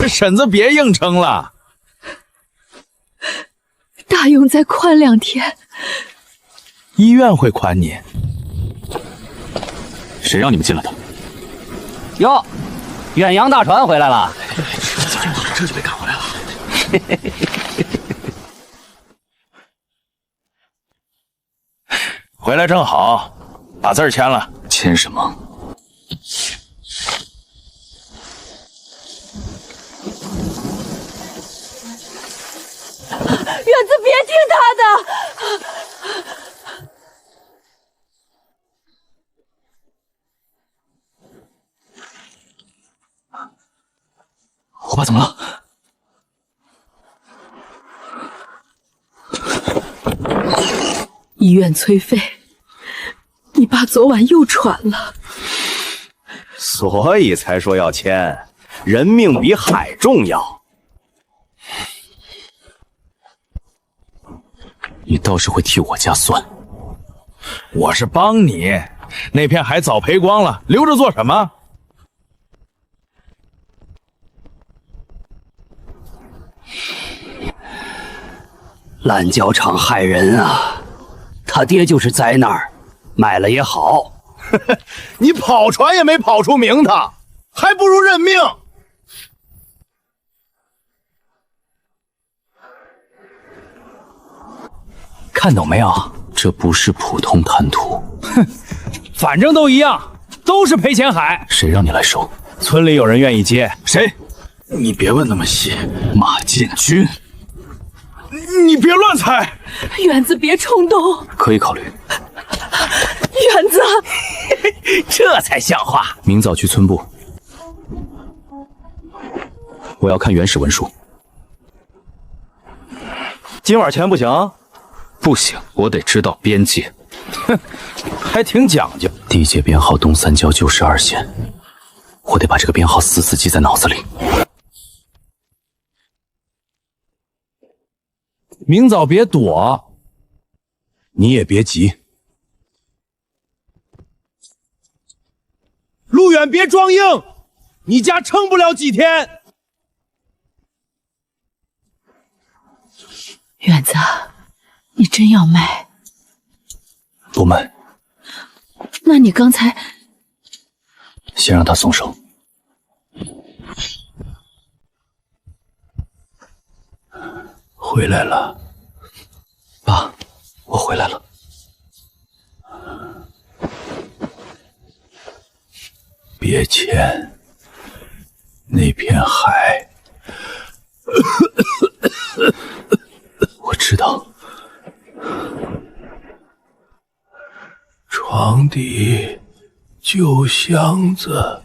婶子别硬撑了。大勇再宽2天，医院会宽你。谁让你们进来的？哟，远洋大船回来了。这就被赶回来了。回来正好，把字儿签了。签什么？远子别听他的。我爸怎么了？医院催费，你爸昨晚又喘了，所以才说要签，人命比海重要。你倒是会替我家算。我是帮你，那片海早赔光了，留着做什么？烂胶厂害人啊！他爹就是在那儿，卖了也好。你跑船也没跑出名堂，还不如认命。看懂没有？这不是普通贪图。哼，反正都一样，都是赔钱海。谁让你来收？村里有人愿意接。谁？你别问那么细。马建军。你别乱猜。远子别冲动。可以考虑。远子，这才像话。明早去村部，我要看原始文书。今晚前不行。不行，我得知道边界。哼，还挺讲究。地界编号东三郊92线，我得把这个编号死死记在脑子里。明早别躲，你也别急。路远别装硬，你家撑不了几天。远子，你真要卖？不卖。那你刚才……先让他松手。回来了，爸，我回来了。别签，那片海，我知道。床底旧箱子，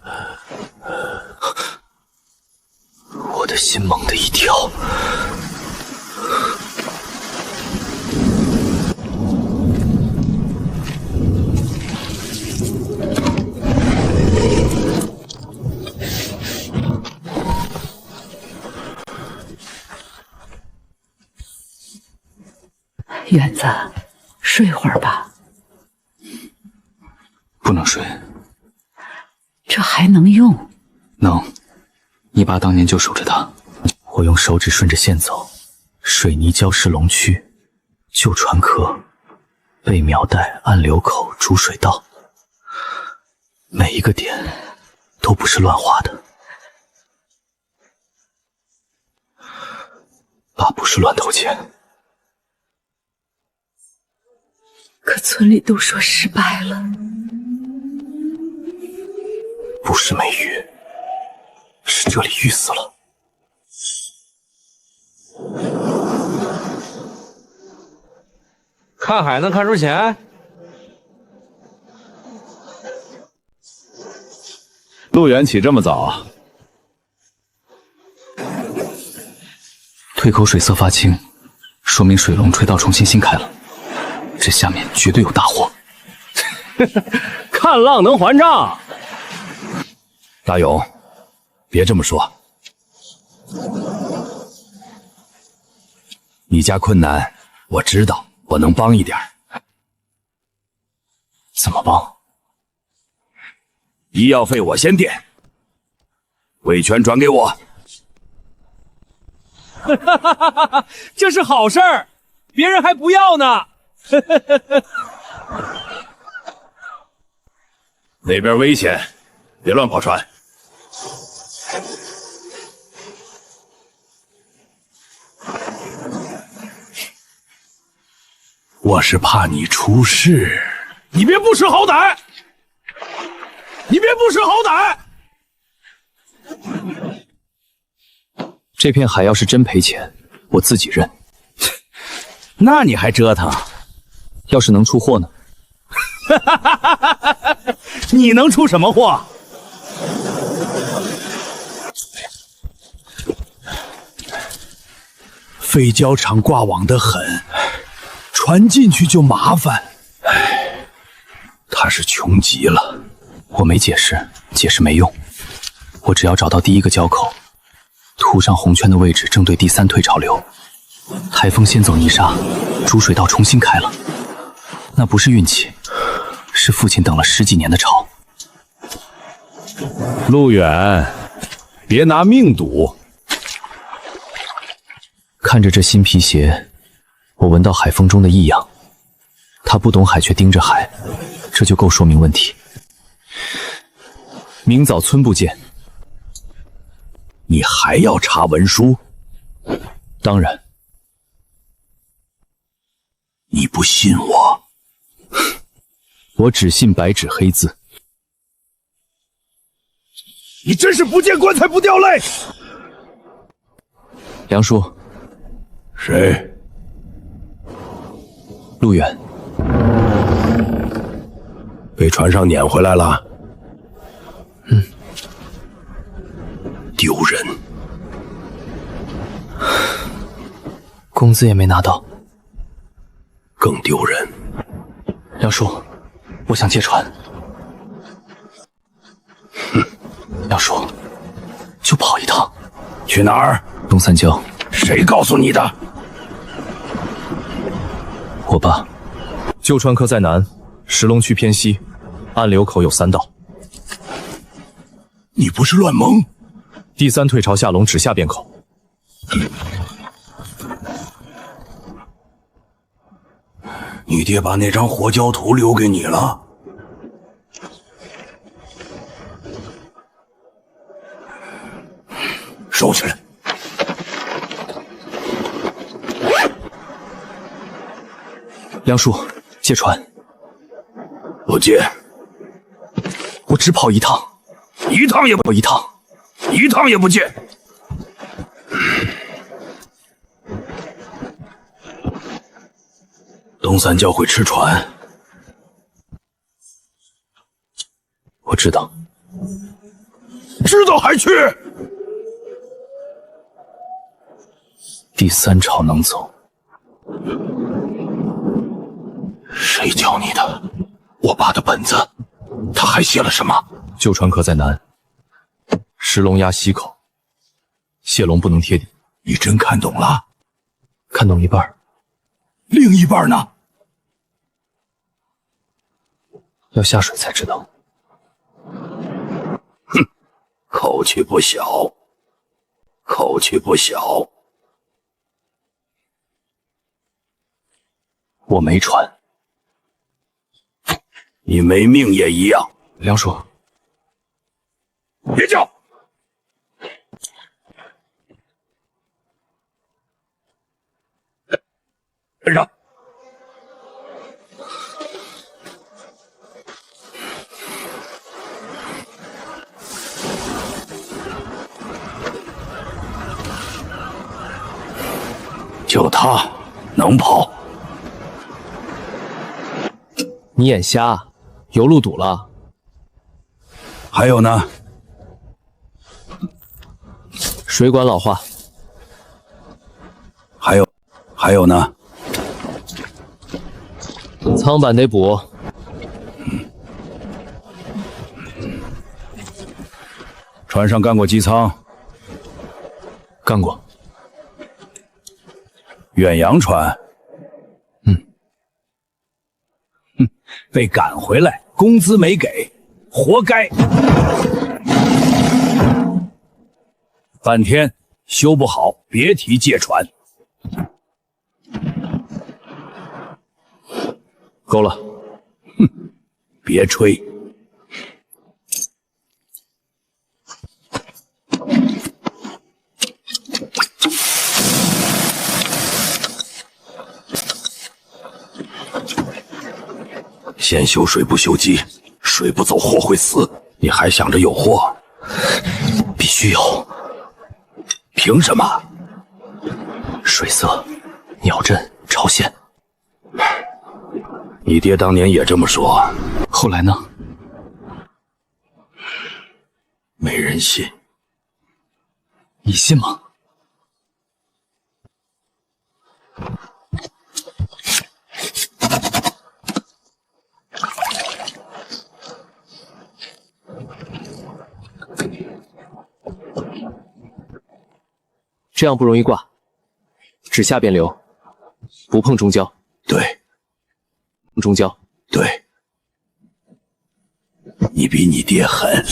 我的心猛地一跳。远子，睡会儿吧。不能睡。这还能用？能。你爸当年就守着它，我用手指顺着线走，水泥礁石龙区、旧船壳、背苗带、暗流口、主水道，每一个点都不是乱画的。爸不是乱投钱。可村里都说失败了。不是没遇，是这里遇死了。看海能看出钱？路远起这么早？退口水色发青，说明水龙吹道重新新开了。这下面绝对有大货。看浪能还账。大勇，别这么说。你家困难，我知道，我能帮一点。怎么帮？医药费我先垫，维权转给我。这是好事儿，别人还不要呢。那边危险，别乱跑船。我是怕你出事，你别不识好歹！你别不识好歹！这片海要是真赔钱，我自己认。那你还折腾？要是能出货呢？你能出什么货？废胶厂挂网得很，船进去就麻烦。他是穷极了。我没解释，解释没用。我只要找到第一个交口，涂上红圈的位置正对第3退潮流。台风先走泥沙，主水道重新开了。那不是运气，是父亲等了10几年的潮。路远，别拿命赌。看着这新皮鞋，我闻到海风中的异样。他不懂海，却盯着海，这就够说明问题。明早村部见。你还要查文书？当然。你不信我？我只信白纸黑字。你真是不见棺材不掉泪！梁叔。谁？路远。被船上撵回来了。丢人。工资也没拿到。更丢人。梁叔，我想借船。梁叔，就跑一趟。去哪儿？东三礁。谁告诉你的？我爸。旧川科在南，石龙区偏西，暗流口有3道。你不是乱蒙？第3退潮下龙指下便口。你爹把那张活胶图留给你了？收起来。梁叔，借船。不借。我只跑一趟。一趟也不一趟。一趟也不借。东三礁会吃船。我知道。知道还去？第3潮能走。谁教你的？我爸的本子，他还写了什么？旧船壳在南，石龙压西口，蟹龙不能贴底。你真看懂了？看懂一半。另一半呢？要下水才知道。哼，口气不小，口气不小。我没船。你没命也一样。梁叔，别叫！跟上！就他能跑？你眼瞎？油路堵了。还有呢？水管老化。还有呢？舱板得补。船上干过机舱？干过。远洋船？被赶回来，工资没给，活该。半天修不好别提借船。够了，别吹。先修水不修机，水不走货会死。你还想着有货？必须有。凭什么？水色、鸟阵、朝鲜。你爹当年也这么说，后来呢？没人信。你信吗？这样不容易挂，只下便流，不碰中焦。对，中焦。对，你比你爹狠。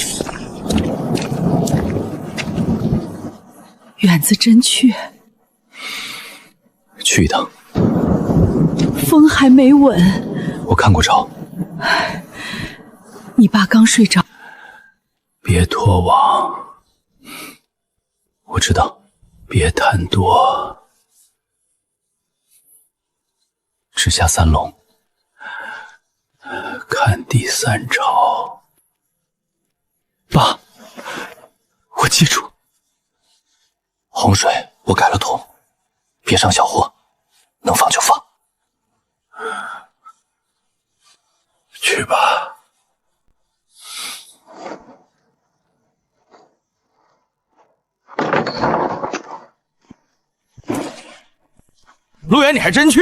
远子真去，去一趟。风还没稳。我看过招。你爸刚睡着。别脱网。我知道。别贪多，只下3龙，看第3招。爸，我记住。洪水我改了图，别上小货，能放就放。去吧。陆远，你还真去？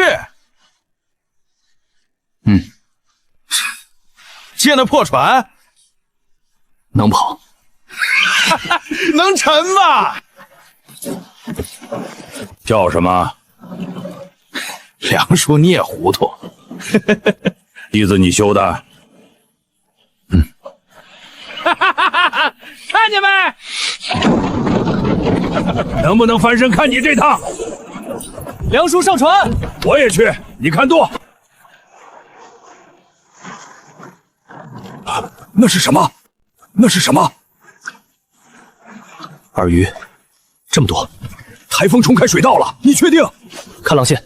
借那破船能跑，能沉吗？叫什么？梁叔你也糊涂。弟子你修的？看见没？能不能翻身看你这趟？梁叔上船，我也去。你看舵。那是什么？那是什么？饵鱼，这么多。台风冲开水道了，你确定？看浪线。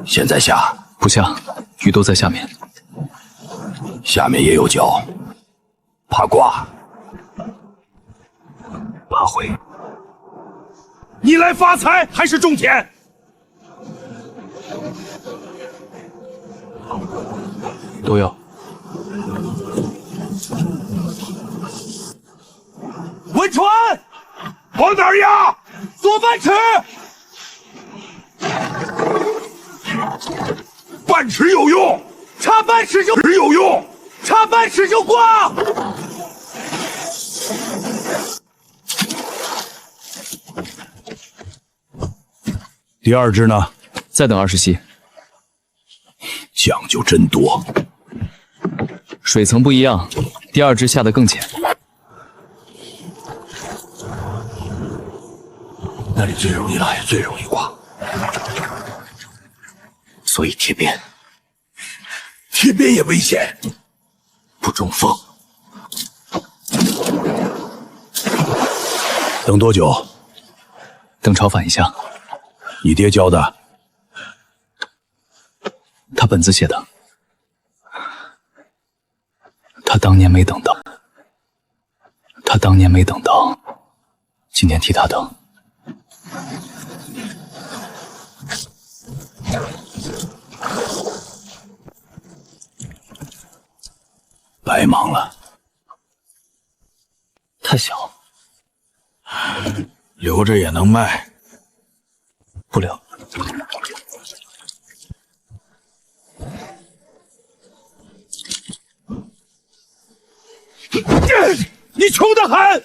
现在下？不下，鱼都在下面。下面也有脚，怕挂，怕回。你来发财还是种田？都要。稳船，往哪儿压？左半尺，半尺有用，差半尺就有用，差半尺就挂。第2只呢？再等20息。讲究真多。水层不一样，第2只下得更浅。那里最容易来，最容易挂，所以贴边。贴边也危险，不中风。等多久？等潮反一下。你爹教的？他本子写的。他当年没等到，今天替他等。白忙了。太小，留着也能卖。不留。你穷得很。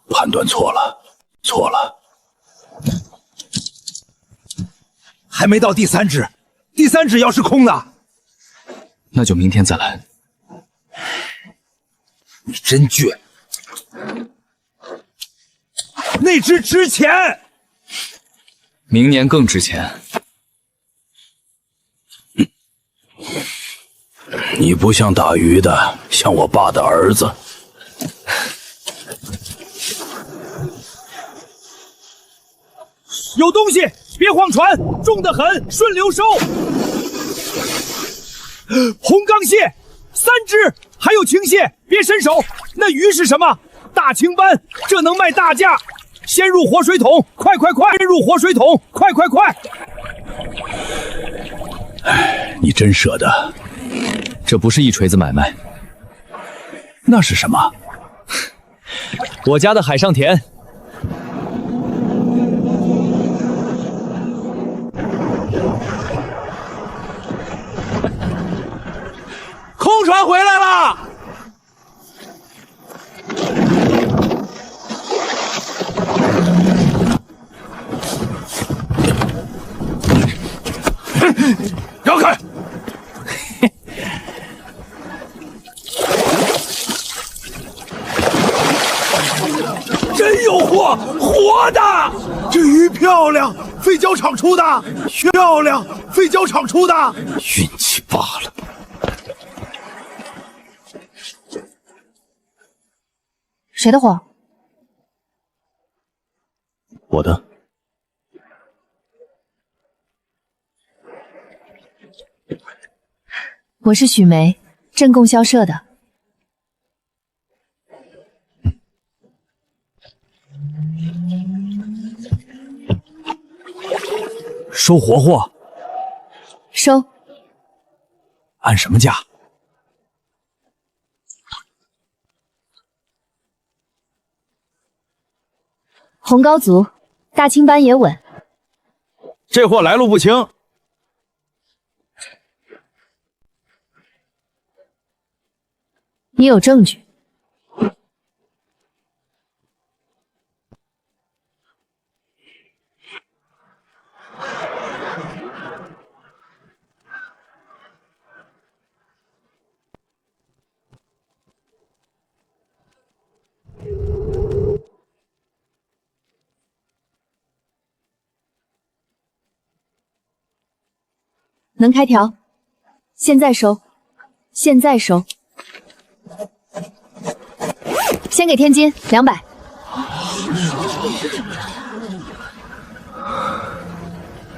判断错了，错了。还没到第3只，第3只要是空的，那就明天再来。你真倔。那只值钱，明年更值钱。你不像打鱼的，像我爸的儿子。有东西，别晃船，重得很，顺流收。红钢蟹3只，还有青蟹，别伸手。那鱼是什么？大青斑，这能卖大价。先入活水桶，快快快！先入活水桶，快快快！你真舍得？这不是一锤子买卖，那是什么？我家的海上田。空船回来了。让开！真有货，活的！这鱼漂亮，废胶厂出的，漂亮，废胶厂出的，运气罢了。谁的货？我的。我是许梅，镇供销社的。收活货，收。按什么价？红膏足，大青斑也稳。这货来路不清。你有证据？能开条，现在收，现在收。先给天金200。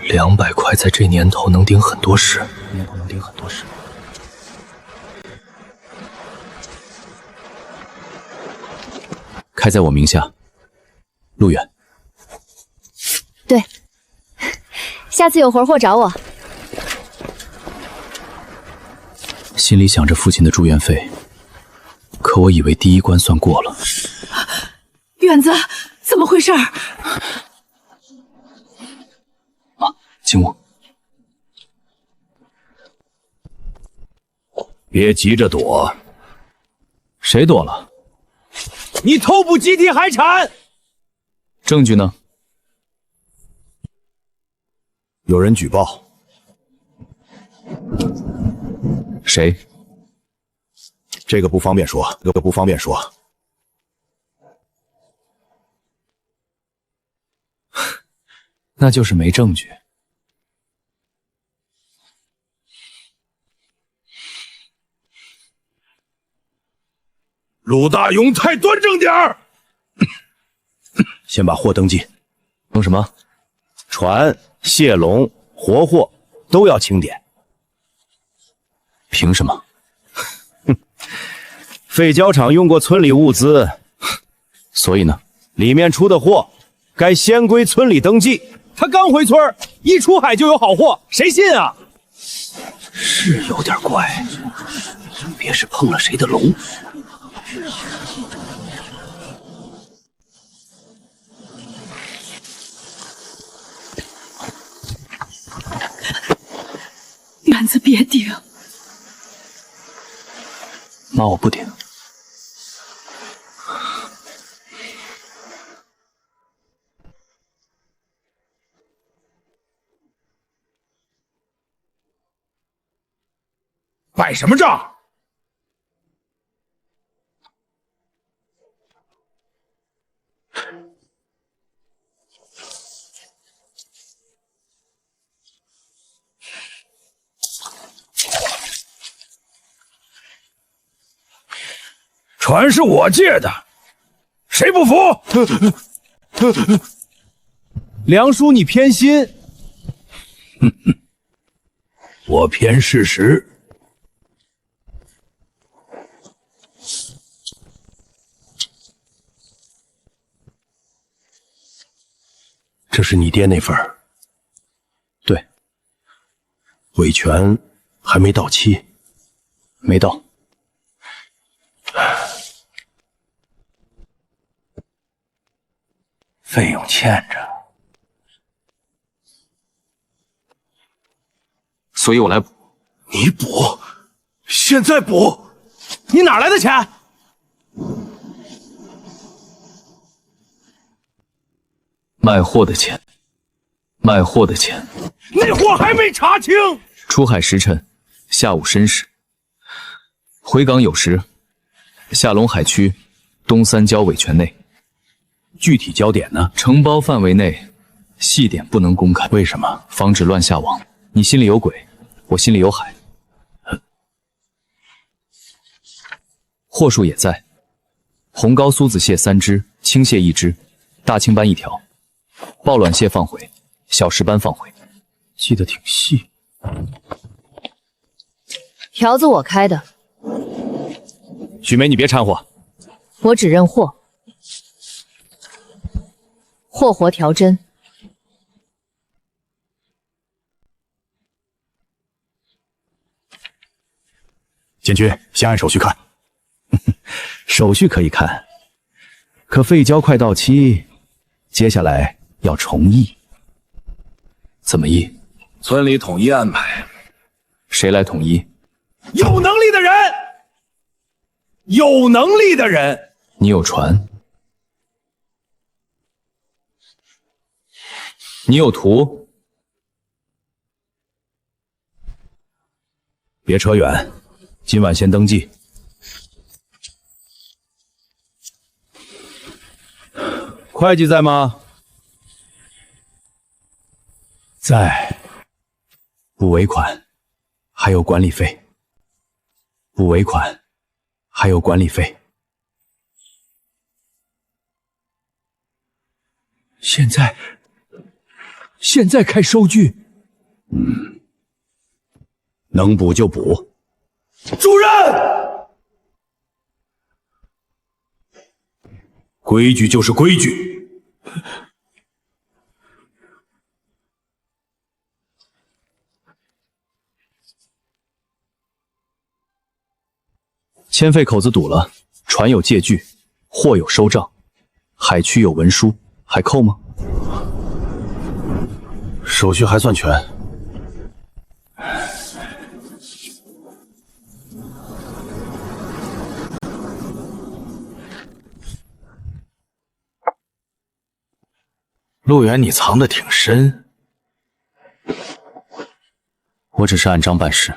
200块，在这年头能顶很多事。开在我名下，路远。对，下次有活货找我。心里想着父亲的住院费，可我以为第一关算过了。远子，怎么回事？妈，进屋。别急着躲。谁躲了？你偷捕集体海产，证据呢？有人举报。谁？这个不方便说，这个不方便说。那就是没证据。陆大勇，太端正点儿！先把货登记。弄什么？船、蟹笼、活货都要清点。凭什么？废胶厂用过村里物资，所以呢？里面出的货该先归村里登记。他刚回村，一出海就有好货，谁信啊？是有点怪，别是碰了谁的龙。远子，别顶！妈，我不顶。摆什么账？船是我借的，谁不服？梁叔，你偏心。我偏事实。这是你爹那份儿。对，尾权还没到期。没到。费用欠着，所以我来补。你补？现在补？你哪来的钱？卖货的钱，卖货的钱。那货还没查清。出海时辰，下午申时，回港酉时，下龙海区东三郊尾泉内。具体焦点呢？承包范围内，细点不能公开。为什么？防止乱下网。你心里有鬼，我心里有海。货数也在，红膏苏子蟹3只，青蟹1只，大青斑1条，抱卵蟹放回，小石斑放回。记得挺细。条子我开的，许梅，你别掺和。我只认货，货活条真。监军，先按手续看。手续可以看，可废交快到期，接下来要重议。怎么议？村里统一安排。谁来统一？有能力的人，有能力的人。你有船，你有图，别扯远，今晚先登记。会计在吗？在。不尾款，还有管理费。不尾款，还有管理费。现在开收据。能补就补。主任，规矩就是规矩。签费口子堵了，船有借据，货有收账，海区有文书，还扣吗？手续还算全。陆远，你藏得挺深。我只是按章办事。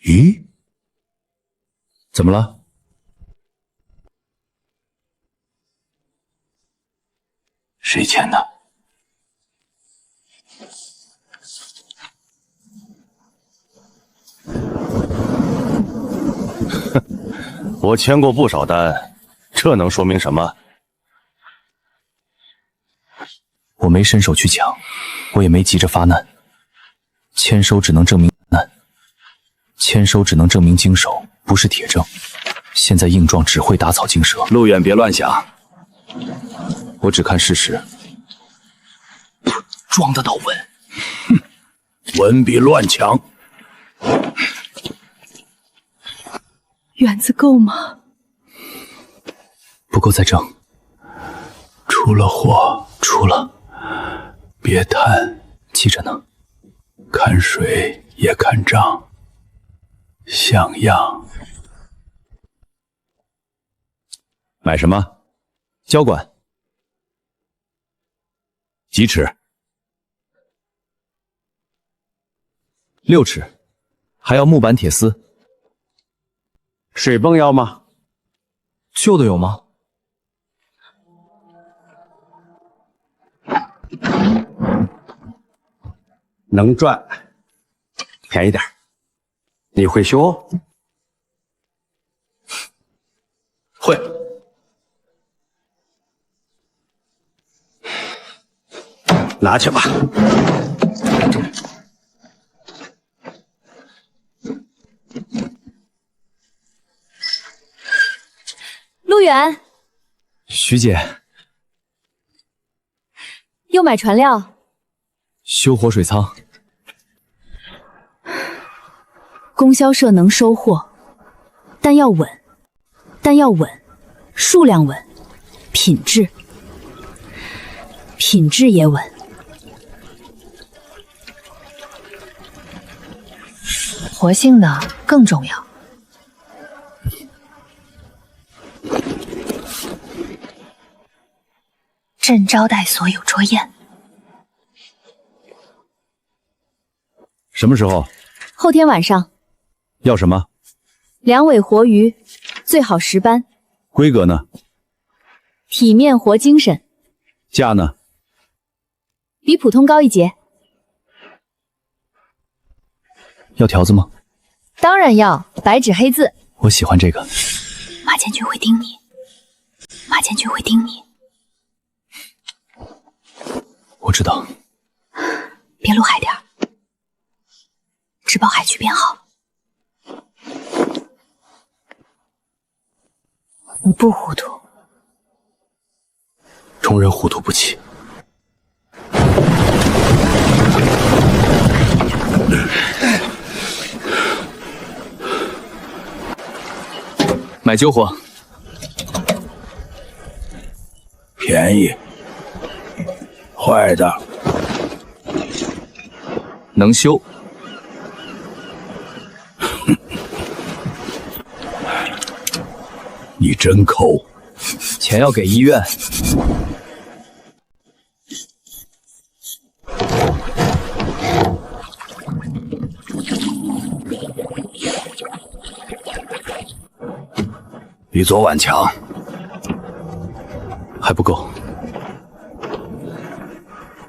咦？怎么了？谁签的？我签过不少单，这能说明什么？我没伸手去抢，我也没急着发难。签收只能证明难，签收只能证明经手，不是铁证。现在硬撞只会打草惊蛇。陆远，别乱想，我只看事实。撞得到稳，稳比乱强。院子够吗？不够再挣。出了货，出了，别贪，记着呢。看水也看账，像样。买什么？交管。几尺？6尺，还要木板铁丝。水泵要吗？旧的有吗？能转，便宜点。你会修？会。拿去吧。陆远，徐姐，又买船料。修活水舱。供销社能收货，但要稳，数量稳，品质也稳。活性的更重要。朕招待所有桌宴。什么时候？后天晚上。要什么2尾活鱼，最好10斑。规格呢？体面活精神。价呢？比普通高1截。要条子吗？当然要，白纸黑字。我喜欢这个。马监军会盯你，我知道。别露海点儿，只保海区编号。你不糊涂，众人糊涂不起。买救火。便宜。坏的。能修。你真抠。钱要给医院。比昨晚强。还不够。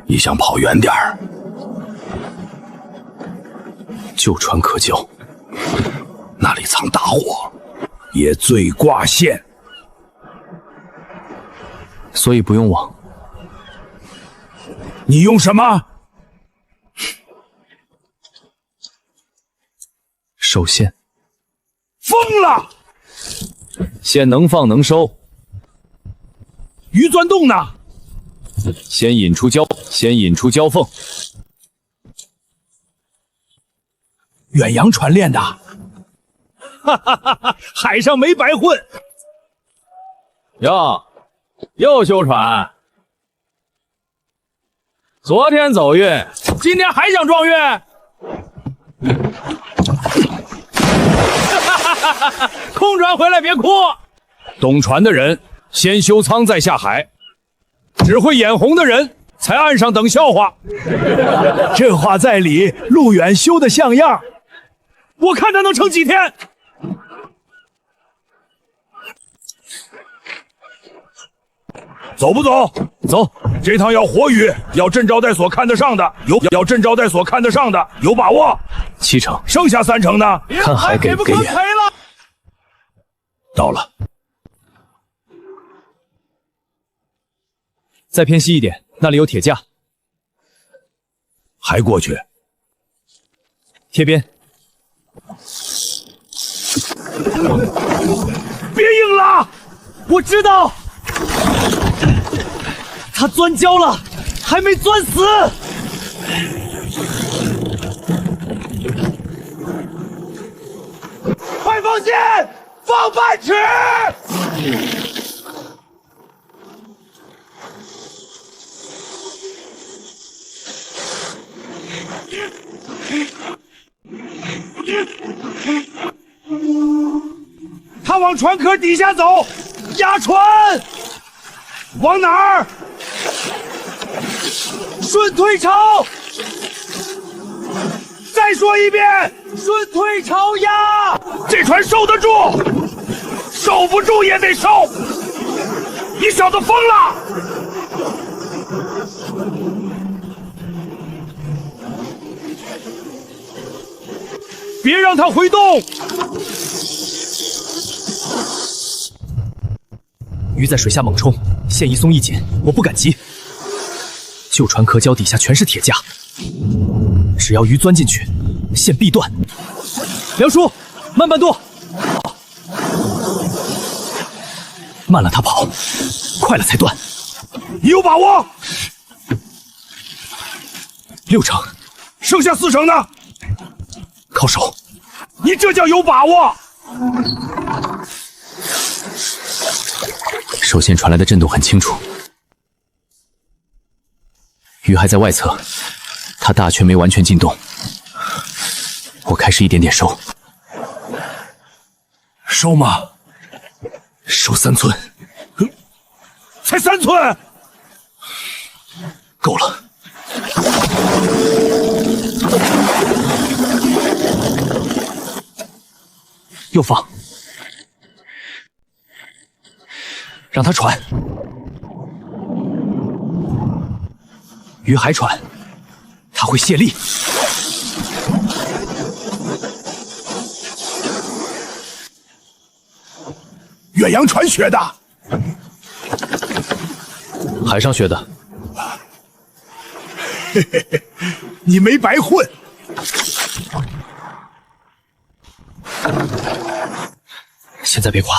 你想跑远点儿？旧船可交。那里藏大火，也最挂线。所以不用网。你用什么？收线。疯了！线能放能收。鱼钻洞呢？先引出胶缝。远洋船练的。哈哈哈哈！海上没白混。哟，又修船。昨天走运，今天还想撞运？空船回来别哭。懂船的人先修舱再下海，只会眼红的人才岸上等笑话。这话在理，路远修得像样，我看他能撑几天。走不走？走。这趟要活鱼，要镇招待所看得上的，要镇招待所看得上的，有把握。 7成，剩下3成呢？看海给不给脸。到了，再偏西一点，那里有铁架。还过去。贴边。别硬了，我知道。 他钻胶了，还没钻死。快放线，放半尺。他往船壳底下走，压船。往哪儿？顺退潮！再说一遍，顺退潮呀！这船受得住，受不住也得受。你小子疯了！别让它回动！鱼在水下猛冲，线一松一紧，我不敢急。旧船壳礁底下全是铁架，只要鱼钻进去，线必断。梁叔，慢半度，慢了他跑，快了才断。你有把握？6成，剩下4成呢？靠手。你这叫有把握？手线传来的震动很清楚，鱼还在外侧，他大圈没完全进洞，我开始一点点收。收吗？收3寸，才3寸，够了。又放，让它喘。鱼还喘，它会泄力。远洋船学的，海上学的。嘿嘿嘿，你没白混。现在别夸，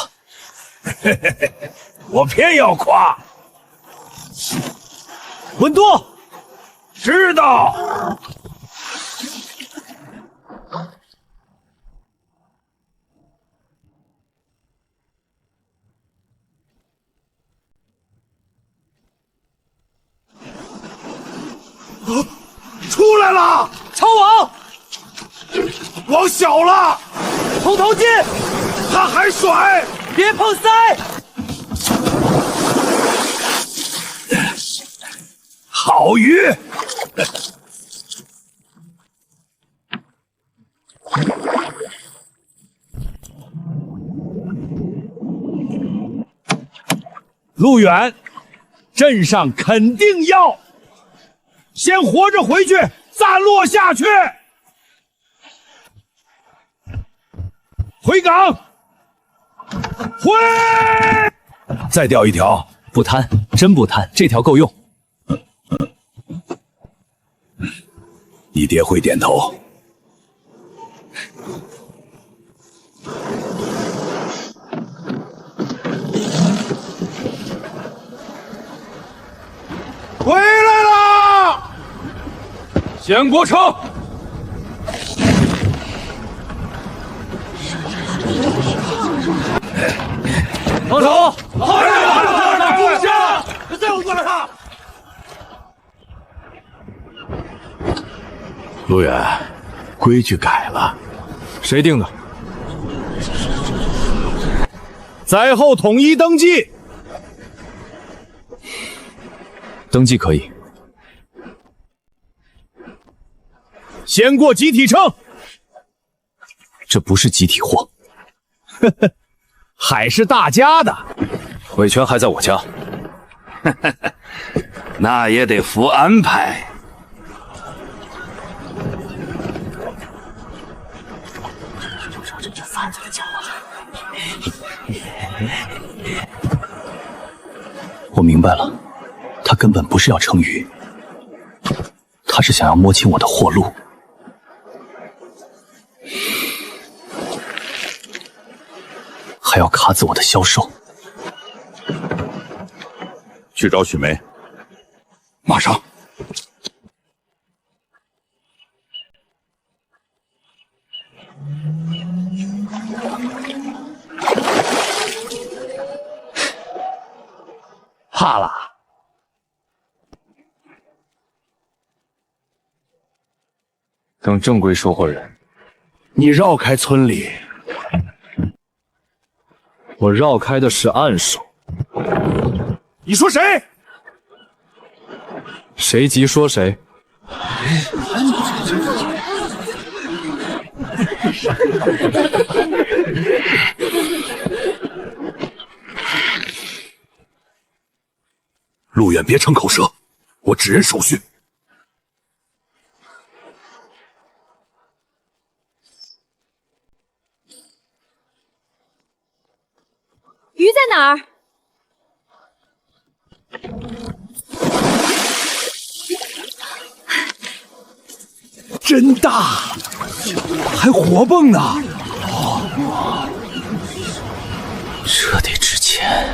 嘿嘿嘿，我偏要夸。稳住！知道。出来了！超网，往小了，从头进，他还甩，别碰鳃。好鱼！路远，镇上肯定要。先活着回去，再落下去。回港，回！再钓一条，不贪，真不贪，这条够用。你爹会点头。回来了，先国城。放手！好人，住下！再给我过来他！陆远，规矩改了。谁定的？在后统一登记。登记可以，先过集体称。这不是集体货。呵呵，海是大家的。尾权还在我家。那也得服安排。我明白了，他根本不是要称鱼，他是想要摸清我的货路。还要卡死我的销售。去找许梅。马上。怕了。等正规收货人。你绕开村里。我绕开的是暗手。你说谁？谁急说谁。陆远，别逞口舌，我指认手续。鱼在哪儿？真大，还活蹦呢！这得值钱。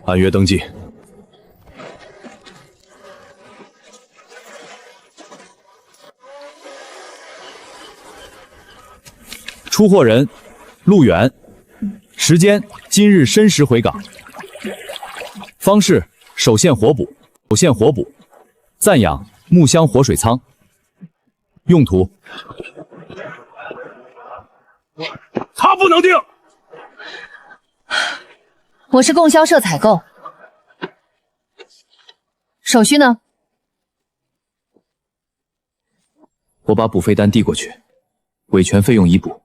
按约登记。出货人陆远，时间今日申时回港，方式手线活补，暂养木箱活水仓，用途他不能定。我是供销社采购，手续呢？我把补费单递过去，维权费用已补。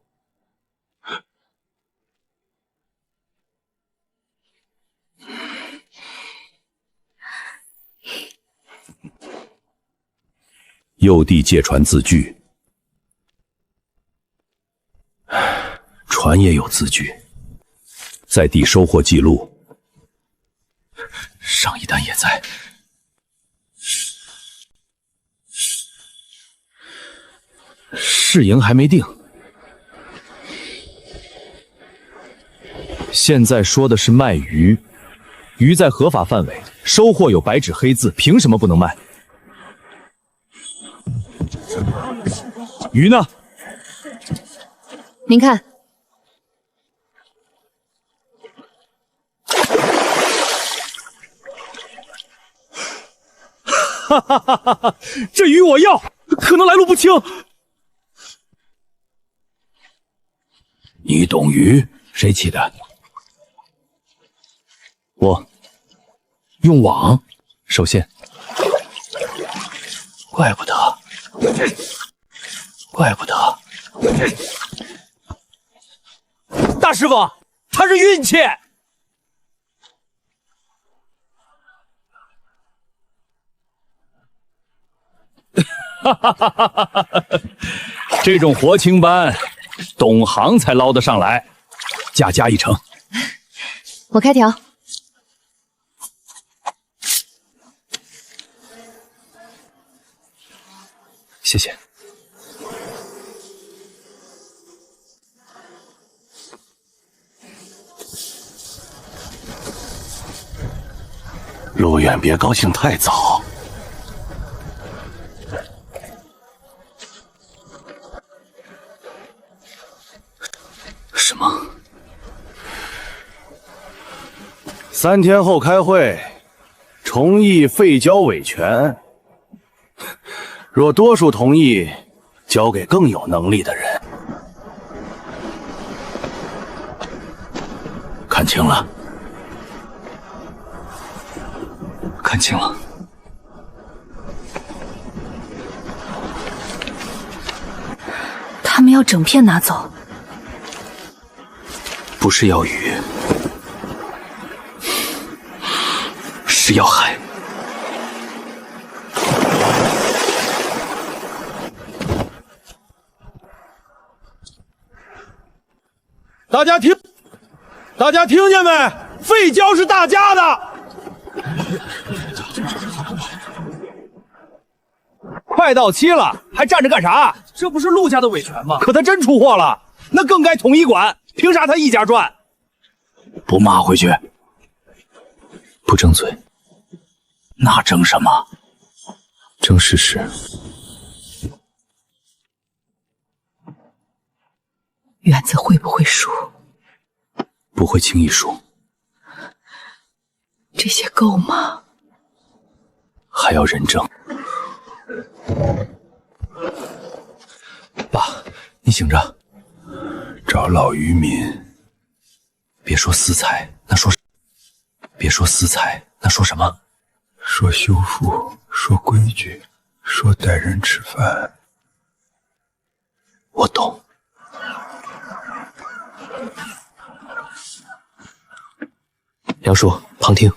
右地借船字据，船也有字据，在地收获记录，上一单也在。市营还没定，现在说的是卖鱼，鱼在合法范围，收获有白纸黑字，凭什么不能卖？鱼呢？您看，哈哈哈哈哈！这鱼我要，可能来路不清。你懂鱼？谁起的？我用网，手线。怪不得。大师傅，他是运气。哈哈哈哈哈哈！这种活青斑，懂行才捞得上来。价加一成。我开条。谢谢。陆远，别高兴太早。什么？3天后开会，重议废交委权。若多数同意，交给更有能力的人。看清了。看清了。他们要整片拿走。不是要鱼，是要海。大家听见没？废交是大家的。快到期了，还站着干啥？这不是陆家的委权吗？可他真出货了，那更该统一管。凭啥他一家赚？不骂回去？不争嘴。那争什么？争事实。园子会不会输？不会轻易输。这些够吗？还要人证。爸，你醒着。找老渔民。别说私财，那说什么？说修复，说规矩，说待人吃饭。我懂。梁叔，旁听。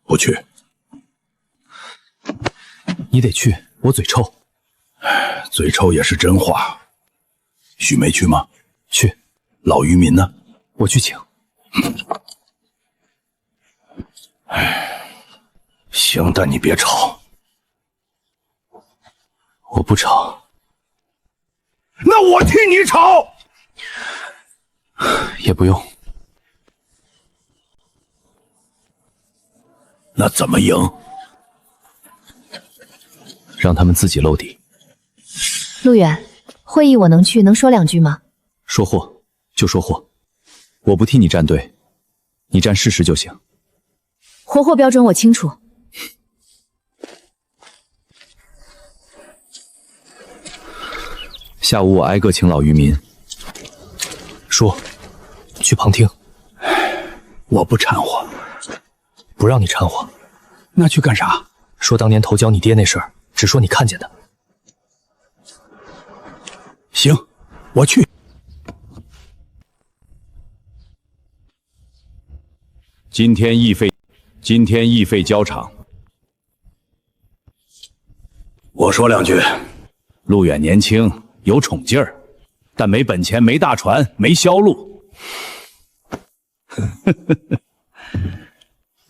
不去。你得去，我嘴臭。嘴臭也是真话。许梅去吗？去。老渔民呢？我去请。行，但你别吵。我不吵。那我替你吵。也不用。那怎么赢？让他们自己露底。陆远，会议我能去，能说两句吗？说货就说货，我不替你站队，你站事实就行。活货标准我清楚。下午我挨个请老渔民。说，去旁听。我不掺和。不让你掺和。那去干啥？说当年投交你爹那事儿，只说你看见的。行，我去。今天议费交场。我说两句。陆远年轻，有宠劲儿，但没本钱，没大船，没销路。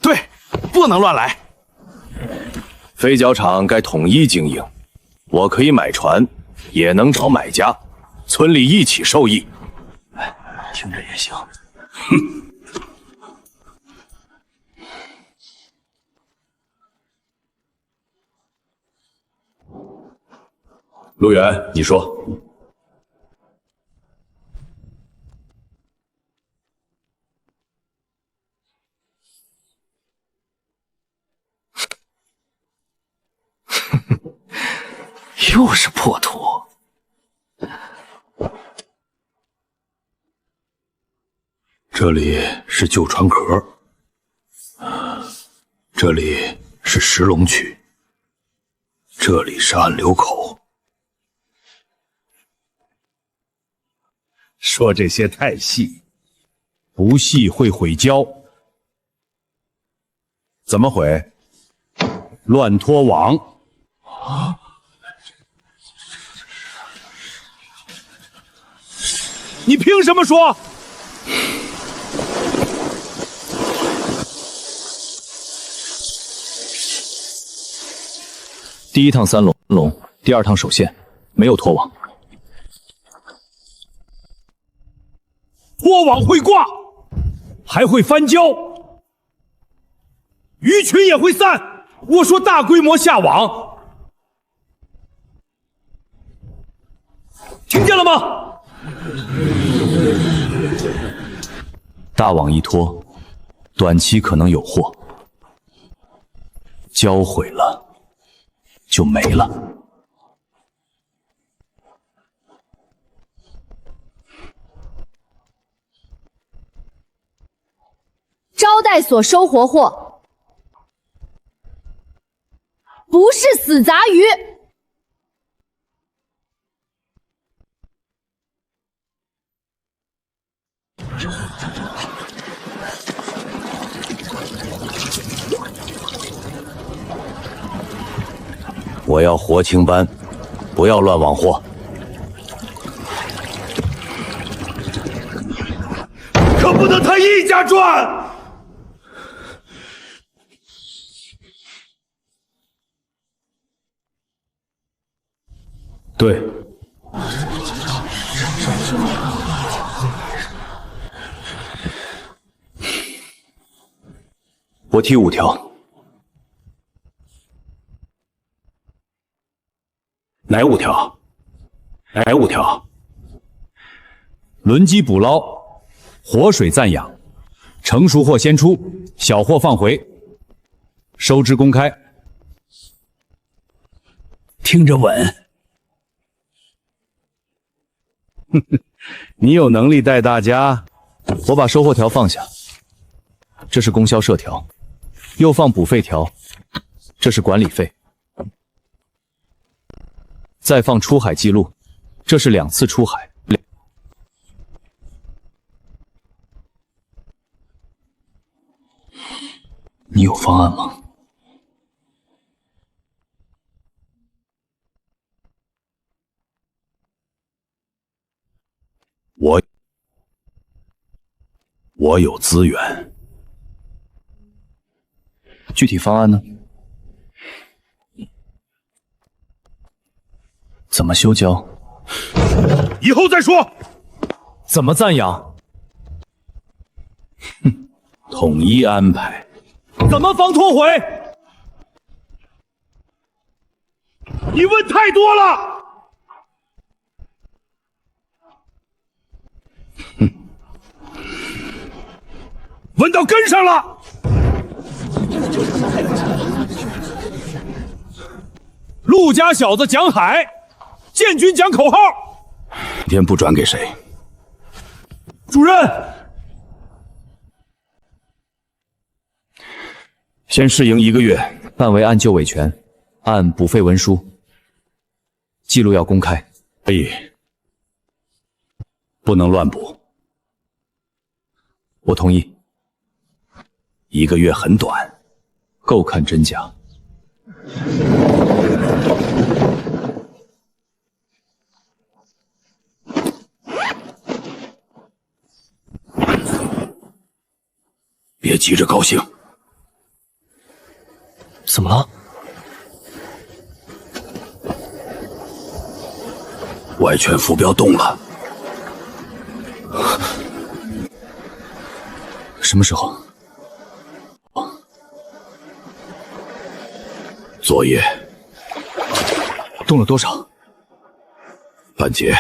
对，不能乱来。飞角场该统一经营，我可以买船，也能找买家，村里一起受益。听着也行。陆远，你说。又是破土。这里是旧船壳，这里是石龙区，这里是暗流口。说这些太细，不细会毁礁。怎么毁？乱拖网。你凭什么说？第一趟三龙，第二趟手线，没有拖网。拖网会挂，还会翻礁，鱼群也会散。我说大规模下网，听见了吗？大网一拖，短期可能有货，礁毁了就没了。招待所收活货，不是死杂鱼。我要活青班，不要乱网货。可不能他一家赚。对。我提5条。哪5条？哪5条？轮机捕捞，活水暂养，成熟货先出，小货放回，收支公开。听着稳。你有能力带大家？我把收获条放下，这是供销社条，又放补费条，这是管理费，再放出海记录，这是2次出海。你有方案吗？我有资源。具体方案呢？怎么修交？以后再说。怎么赞扬？统一安排。怎么防脱毁？你问太多了。问到根上了。陆家小子讲海，建军讲口号。今天不转给谁？主任，先试营1个月，范围按旧维权，按补费文书，记录要公开。可以，不能乱补。我同意。 1个月很短，够看真假。别急着高兴。怎么了？外圈浮标动了。什么时候？ 昨夜动了多少？半截。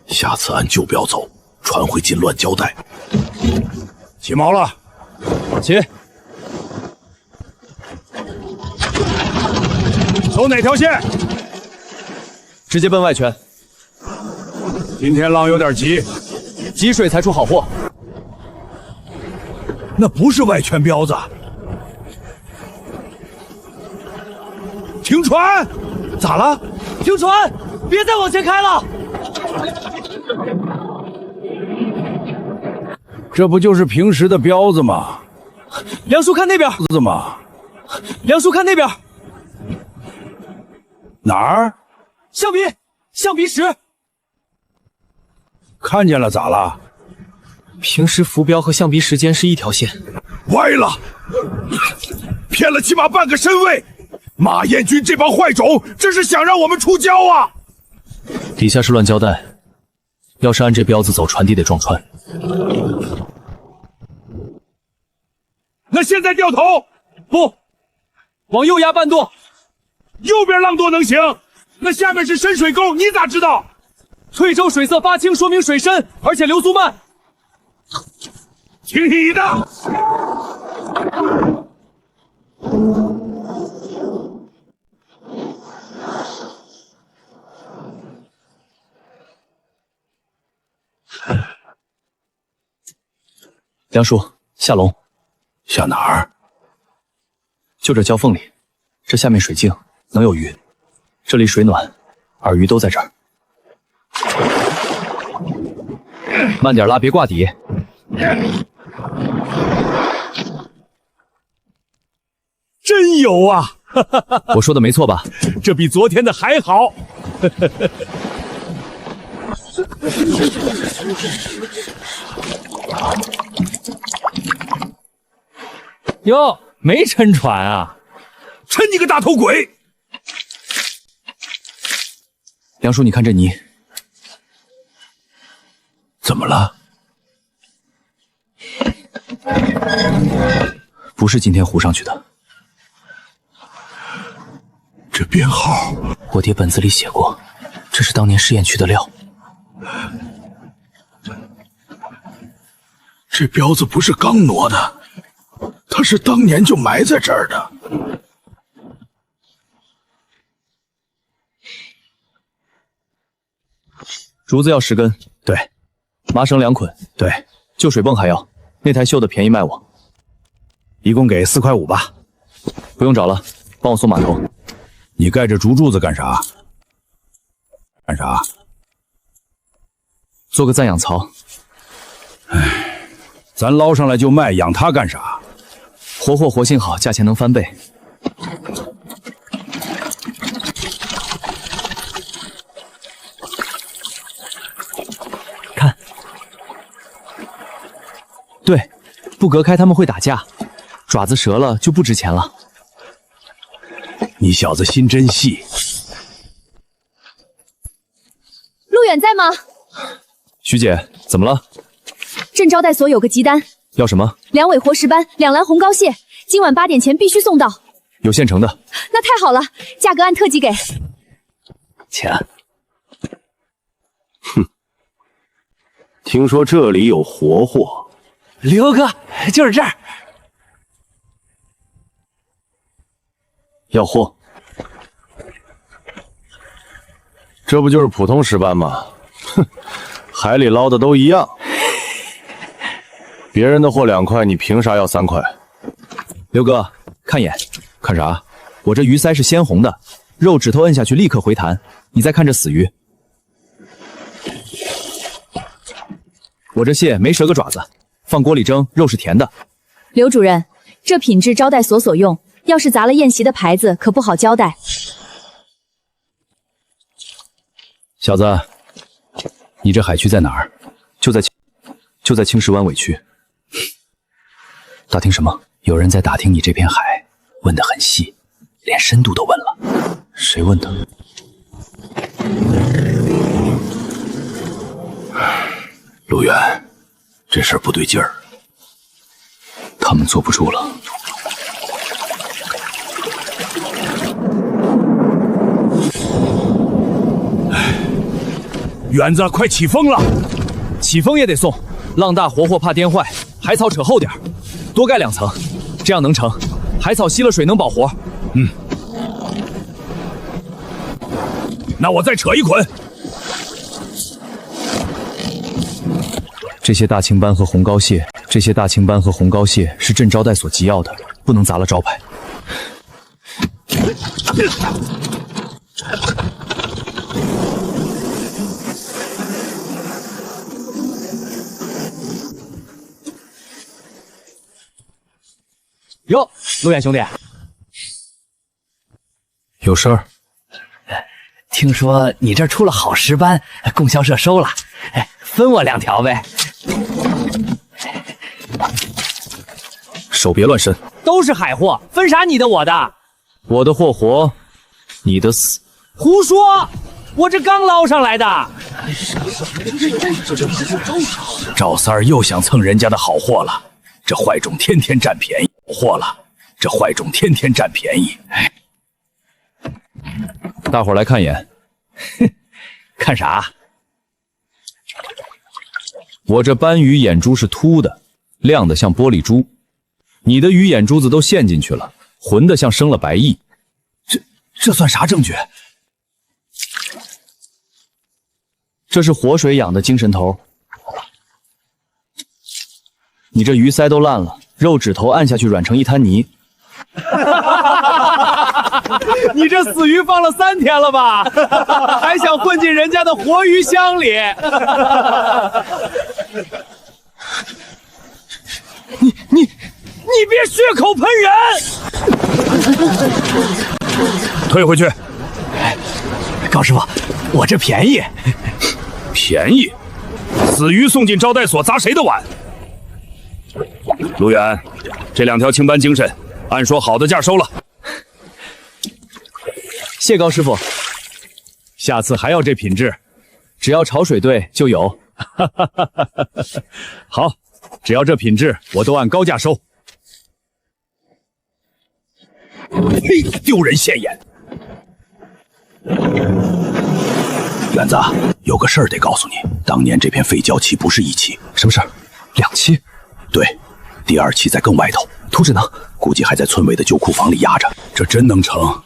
下次按旧标走，船会进乱交代。起锚了，起。走哪条线？直接奔外圈。今天浪有点急，急水才出好货。那不是外圈标子。 停船！咋了？停船！别再往前开了！这不就是平时的标子吗？梁叔，看那边！标子吗？梁叔，看那边！哪儿？橡皮石。看见了，咋了？平时浮标和橡皮石间是一条线。歪了！骗了起码半个身位。 马彦军这帮坏种，这是想让我们出交啊！底下是乱交代，要是按这标子走，船底得撞穿。那现在掉头？不，往右压半舵。右边浪多能行？那下面是深水沟，你咋知道？翠洲水色发青，说明水深，而且流速慢。听你的。 梁叔，下龙。下哪儿？就这交缝里，这下面水静，能有鱼。这里水暖，饵鱼都在这儿。慢点拉，别挂底。真有啊！我说的没错吧？这比昨天的还好。哟，没沉船啊？沉你个大头鬼！梁叔，你看这泥，怎么了？不是今天糊上去的。这编号，我爹本子里写过，这是当年试验区的料。这标子不是刚挪的，它是当年就埋在这儿的。竹子要10根，对，麻绳2捆，对，旧水泵还要。那台锈的便宜卖我，一共给4块5吧。不用找了，帮我送码头。你盖着竹柱子干啥？干啥？做个暂养槽。唉，咱捞上来就卖，养它干啥？活货活性好，价钱能翻倍。看，对，不隔开他们会打架，爪子折了就不值钱了。你小子心真细。陆远在吗？徐姐，怎么了？镇招待所有个急单，要什么2尾活石斑，2篮红膏蟹，今晚8点前必须送到。有现成的。那太好了，价格按特级给。钱。哼，听说这里有活货。刘哥，就是这儿。要货。这不就是普通石斑吗？哼，海里捞的都一样。别人的货2块，你凭啥要3块？刘哥，看眼。看啥？我这鱼鳃是鲜红的，肉指头摁下去立刻回弹。你再看这死鱼，我这蟹没折个爪子，放锅里蒸，肉是甜的。刘主任，这品质招待所所用，要是砸了宴席的牌子，可不好交代。小子，你这海区在哪儿？就在青石湾尾区。打听什么？有人在打听你这片海，问得很细，连深度都问了。谁问的？陆远，这事儿不对劲儿，他们坐不住了。远子，快起风了！起风也得送，浪大活货怕颠坏，海草扯厚点儿，多盖2层，这样能成。海草吸了水能保活。嗯，那我再扯1捆。这些大青斑和红膏蟹，是镇招待所急要的，不能砸了招牌。哟，陆远兄弟，有事儿？听说你这儿出了好石斑，供销社收了，分我2条呗。手别乱伸，都是海货，分啥你的我的？我的货活，你的死。胡说！我这刚捞上来的。赵三儿又想蹭人家的好货了，这坏种天天占便宜。货了，这坏种天天占便宜。大伙儿来看眼，看啥？我这斑鱼眼珠是凸的，亮的像玻璃珠，你的鱼眼珠子都陷进去了，浑的像生了白蚁。这算啥证据？这是活水养的精神头。你这鱼鳃都烂了，肉指头按下去软成一滩泥。你这死鱼放了3天了吧？还想混进人家的活鱼箱里？你别血口喷人！退回去。高师傅，我这便宜。便宜？死鱼送进招待所砸谁的碗？陆远，这2条青斑精神，按说好的价收了。谢高师傅，下次还要这品质，只要潮水对就有。好，只要这品质，我都按高价收。嘿，丢人现眼！园子，有个事儿得告诉你，当年这片废礁期不是1期，什么事儿？2期？对，第2期在更外头，图纸呢？估计还在村委的旧库房里压着。这真能成？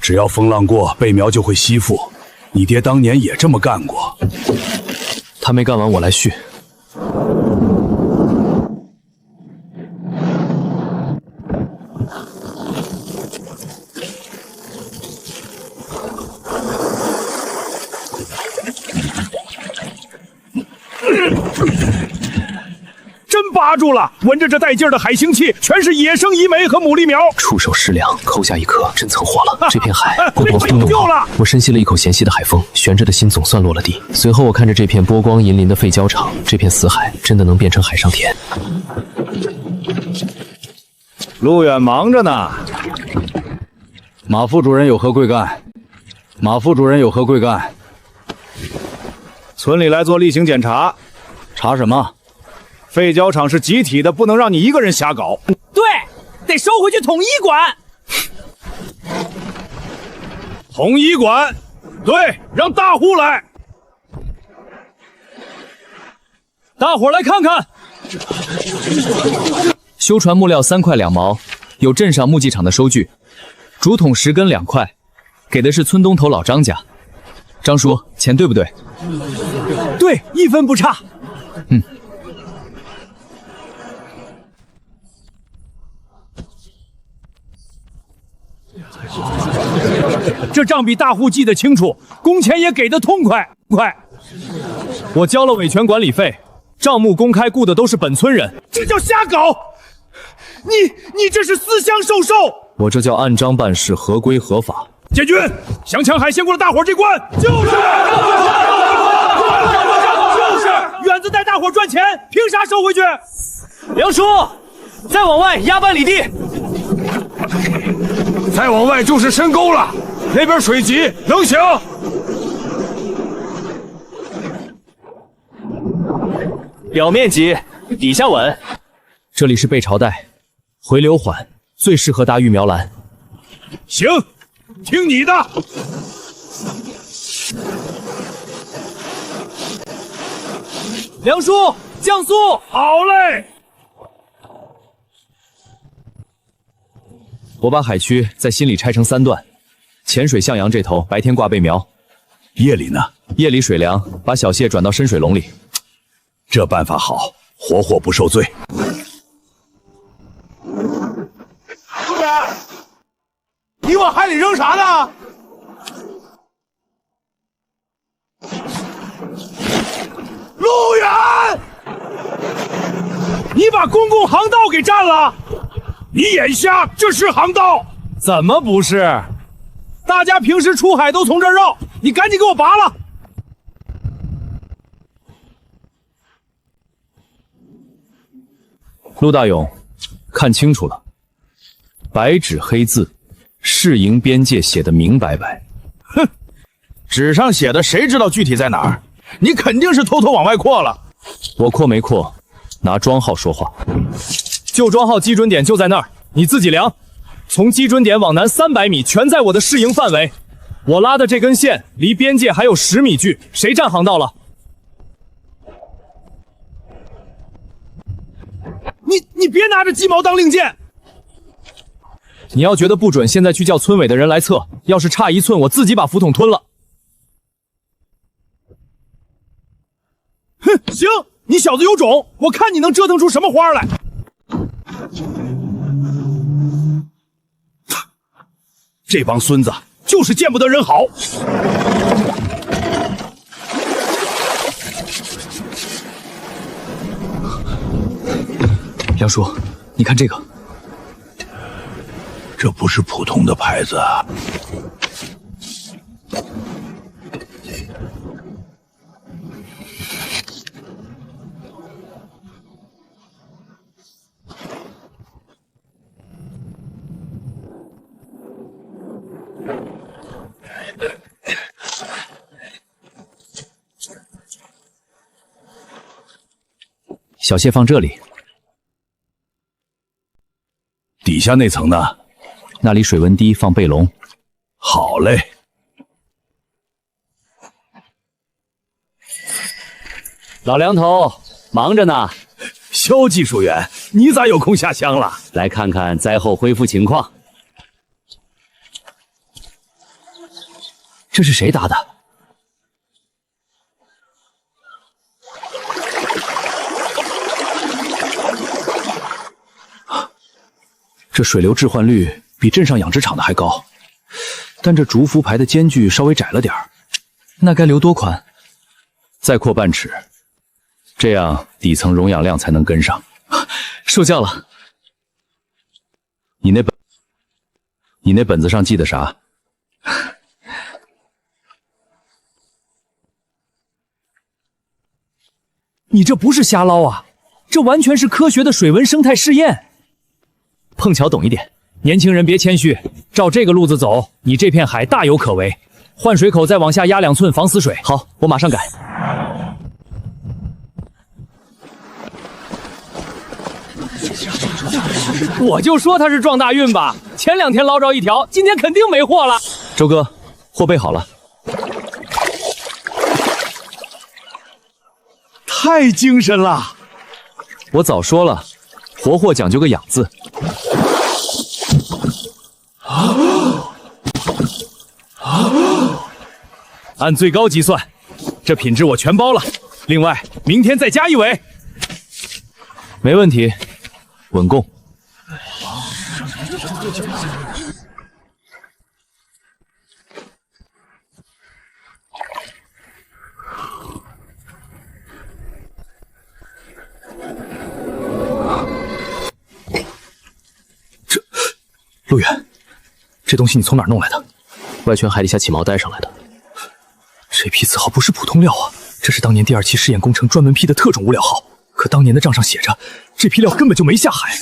只要风浪过，贝苗就会吸附，你爹当年也这么干过。他没干完，我来续。真扒住了！闻着这带劲儿的海腥气，全是野生移梅和牡蛎苗。触手适量，抠下一颗，真蹭火了。这片海波光被救了！我深吸了一口咸稀的海风，悬着的心总算落了地。随后我看着这片波光粼粼的废礁场，这片死海真的能变成海上田。路远忙着呢。马副主任有何贵干？马副主任有何贵干？村里来做例行检查，查什么？废胶厂是集体的，不能让你一个人瞎搞。对，得收回去统一管。统一管，对，让大户来。大伙来看看。修船木料3块2毛，有镇上木技厂的收据。竹筒10根2块，给的是村东头老张家。张叔，钱对不对？对，1分不差。嗯。这账比大户记得清楚，工钱也给的痛快。我交了维权管理费，账目公开，雇的都是本村人。这叫瞎搞！你这是私相授受！我这叫按章办事，合规合法。建军，降强海先过了大伙这关。就是远子带大伙赚钱，凭啥收回去？梁叔，再往外压半里地。再往外就是深沟了，那边水急，能行？表面急，底下稳。这里是背朝带，回流缓，最适合搭育苗篮。行，听你的。梁叔，降速！好嘞。我把海区在心里拆成3段，浅水向阳这头白天挂背苗，夜里呢？夜里水凉，把小蟹转到深水笼里。这办法好，活活不受罪。陆远，你往海里扔啥呢？陆远，你把公共航道给占了！你眼瞎，这是航道？怎么不是？大家平时出海都从这儿绕，你赶紧给我拔了！陆大勇，看清楚了，白纸黑字，市营边界写的明白白。哼，纸上写的谁知道具体在哪儿？你肯定是偷偷往外扩了。我扩没扩，拿庄号说话。旧庄号基准点就在那儿，你自己量。从基准点往南300米，全在我的市营范围。我拉的这根线离边界还有10米距，谁占航道了？你别拿着鸡毛当令箭！你要觉得不准，现在去叫村委的人来测，要是差1寸，我自己把浮筒吞了。哼，行，你小子有种，我看你能折腾出什么花来！这帮孙子就是见不得人好。梁叔，你看这个，这不是普通的牌子啊！小蟹放这里。底下那层呢？那里水温低，放背笼。好嘞。老梁头，忙着呢。肖技术员，你咋有空下乡了？来看看灾后恢复情况。这是谁打的？这水流置换率比镇上养殖场的还高，但这竹浮排的间距稍微窄了点儿，那该留多宽？再扩半尺，这样底层溶氧量才能跟上。受教了。你那本子上记的啥？你这不是瞎捞啊，这完全是科学的水文生态试验。碰巧懂一点。年轻人别谦虚，照这个路子走，你这片海大有可为。换水口再往下压2寸防死水。好，我马上改。我就说他是撞大运吧，前2天捞着一条，今天肯定没货了。周哥，货备好了。太精神了！我早说了，活货讲究个养字。按最高计算，这品质我全包了。另外，明天再加1尾。没问题，稳供。陆远，这东西你从哪儿弄来的？外圈海底下起锚带上来的。这批字号不是普通料啊，这是当年第2期试验工程专门批的特种物料号。可当年的账上写着，这批料根本就没下海。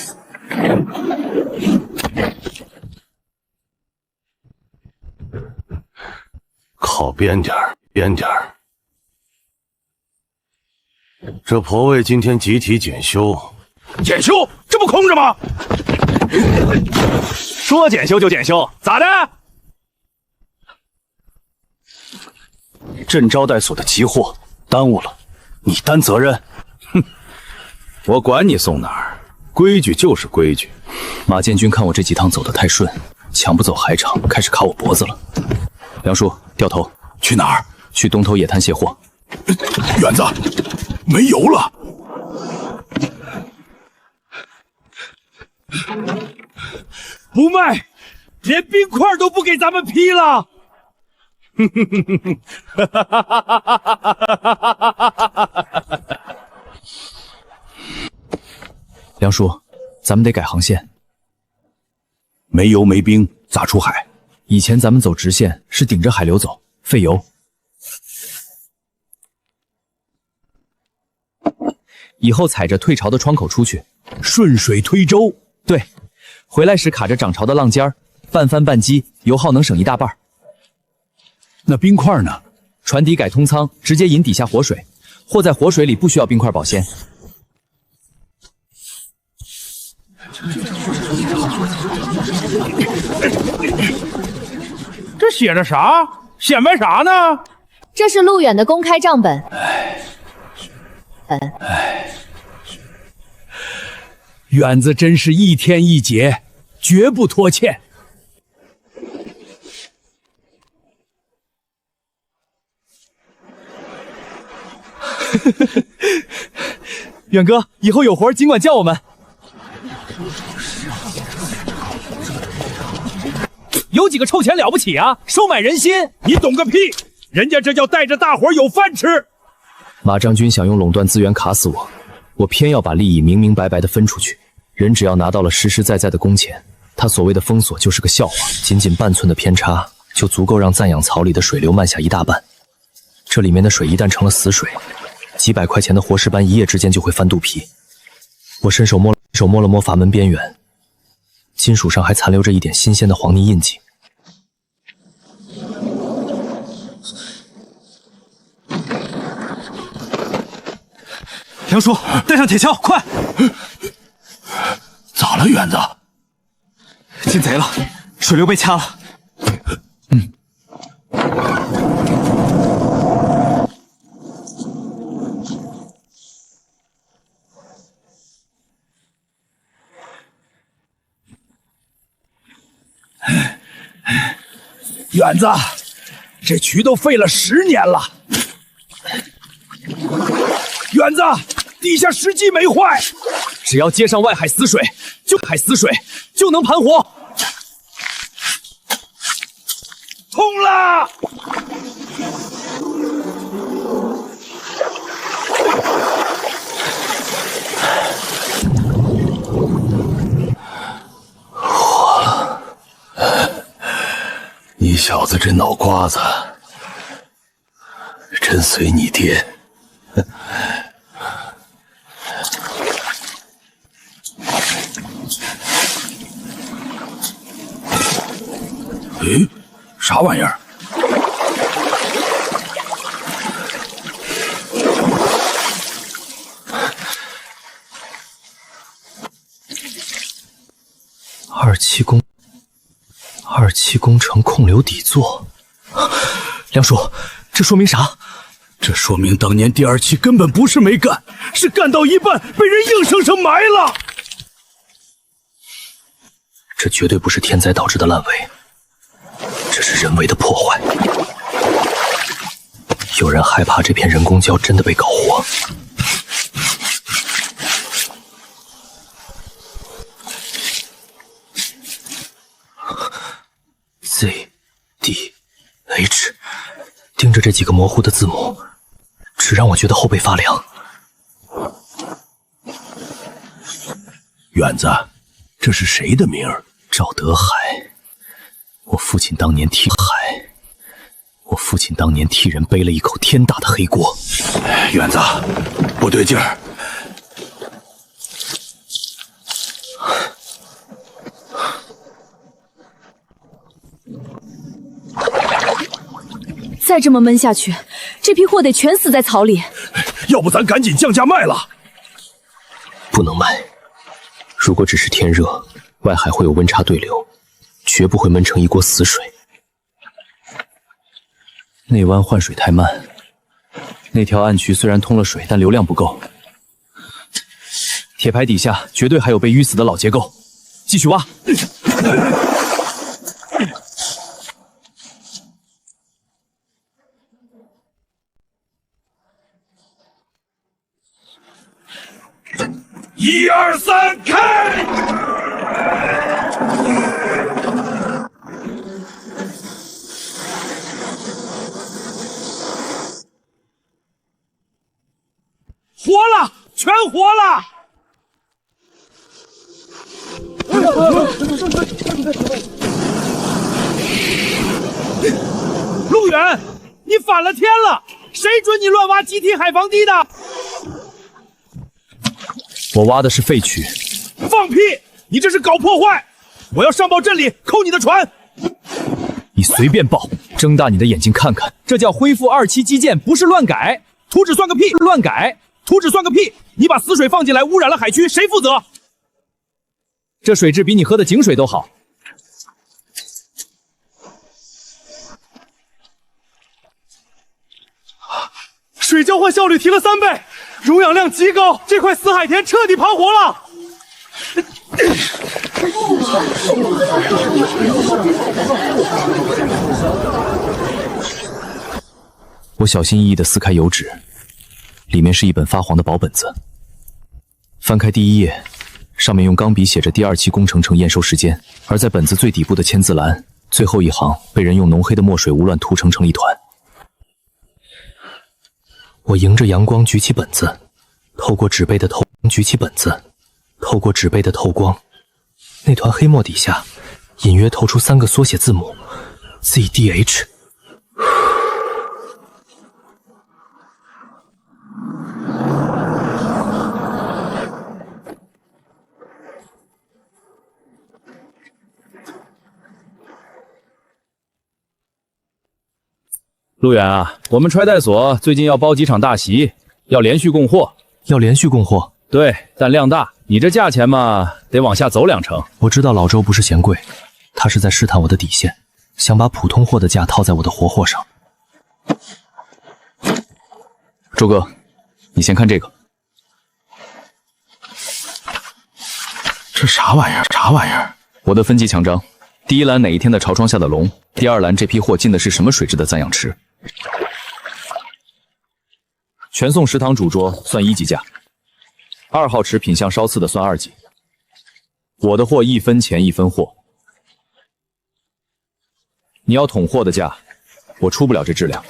靠边点儿，边点儿。这婆卫今天集体检修，检修？这不空着吗？说检修就检修，咋的？镇招待所的急货耽误了，你担责任。哼，我管你送哪儿，规矩就是规矩。马建军看我这几趟走得太顺，抢不走海场，开始卡我脖子了。梁叔，掉头去哪儿？去东头野滩卸货。远子，没油了。不卖，连冰块都不给咱们批了。梁叔，咱们得改航线。没油没冰，咋出海？以前咱们走直线是顶着海流走，费油。以后踩着退潮的窗口出去，顺水推舟。对，回来时卡着涨潮的浪尖儿，半翻半击，油耗能省一大半。那冰块呢？船底改通舱，直接引底下活水，或在活水里不需要冰块保鲜。这写着啥？显摆啥呢？这是陆远的公开账本。远子真是一天一节，绝不拖欠。远哥，以后有活尽管叫我们。有几个臭钱了不起啊？收买人心，你懂个屁！人家这叫带着大伙有饭吃。马将军想用垄断资源卡死我，我偏要把利益明明白白的分出去。人只要拿到了实实在在的工钱，他所谓的封锁就是个笑话。仅仅半寸的偏差，就足够让暂养槽里的水流慢下一大半。这里面的水一旦成了死水，几百块钱的活石斑一夜之间就会翻肚皮。我伸手摸了摸阀门边缘，金属上还残留着一点新鲜的黄泥印记。梁叔，带上铁锹，快！咋了，远子？进贼了，水流被掐了。远子，这渠都废了10年了。远子，地下石基没坏，只要接上外海死水，就能盘活。通了！活了！你小子这脑瓜子，真随你爹。诶，啥玩意儿？二期工程控流底座。梁叔，这说明啥？这说明当年第2期根本不是没干，是干到一半被人硬生生埋了。这绝对不是天灾导致的烂尾，这是人为的破坏。有人害怕这片人工礁真的被搞活。Z D H， 盯着这几个模糊的字母，只让我觉得后背发凉。远子，这是谁的名儿？赵德海，我父亲当年替人背了一口天大的黑锅。远子，不对劲儿。再这么闷下去，这批货得全死在草里。要不咱赶紧降价卖了？不能卖。如果只是天热，外海会有温差对流，绝不会闷成一锅死水。内湾换水太慢，那条暗渠虽然通了水，但流量不够。铁排底下绝对还有被淤死的老结构，继续挖。1、2、3，开！活了，全活了！陆远，你反了天了！谁准你乱挖集体海防堤的？我挖的是废渠。放屁！你这是搞破坏！我要上报镇里扣你的船！你随便报，睁大你的眼睛看看，这叫恢复2期基建，不是乱改。图纸算个屁，乱改！图纸算个屁！你把死水放进来，污染了海区，谁负责？这水质比你喝的井水都好。水交换效率提了3倍，溶氧量极高，这块死海田彻底盘活了。我小心翼翼地撕开油纸，里面是一本发黄的薄本子。翻开第1页，上面用钢笔写着第2期工程成验收时间，而在本子最底部的签字栏，最后一行被人用浓黑的墨水无乱涂成一团。我迎着阳光举起本子，透过纸背的透光，那团黑墨底下隐约透出3个缩写字母 ZDH。陆远啊，我们揣袋所最近要包几场大席，要连续供货。对，但量大，你这价钱嘛，得往下走2成。我知道老周不是嫌贵，他是在试探我的底线，想把普通货的价套在我的活货上。周哥，你先看这个。这啥玩意儿？我的分级强章，第1栏哪一天的潮窗下的龙，第2栏这批货进的是什么水质的暂养池。全宋食堂主桌算1级价，2号池品相稍次的算2级，我的货一分钱一分货。你要捅货的价，我出不了这质量。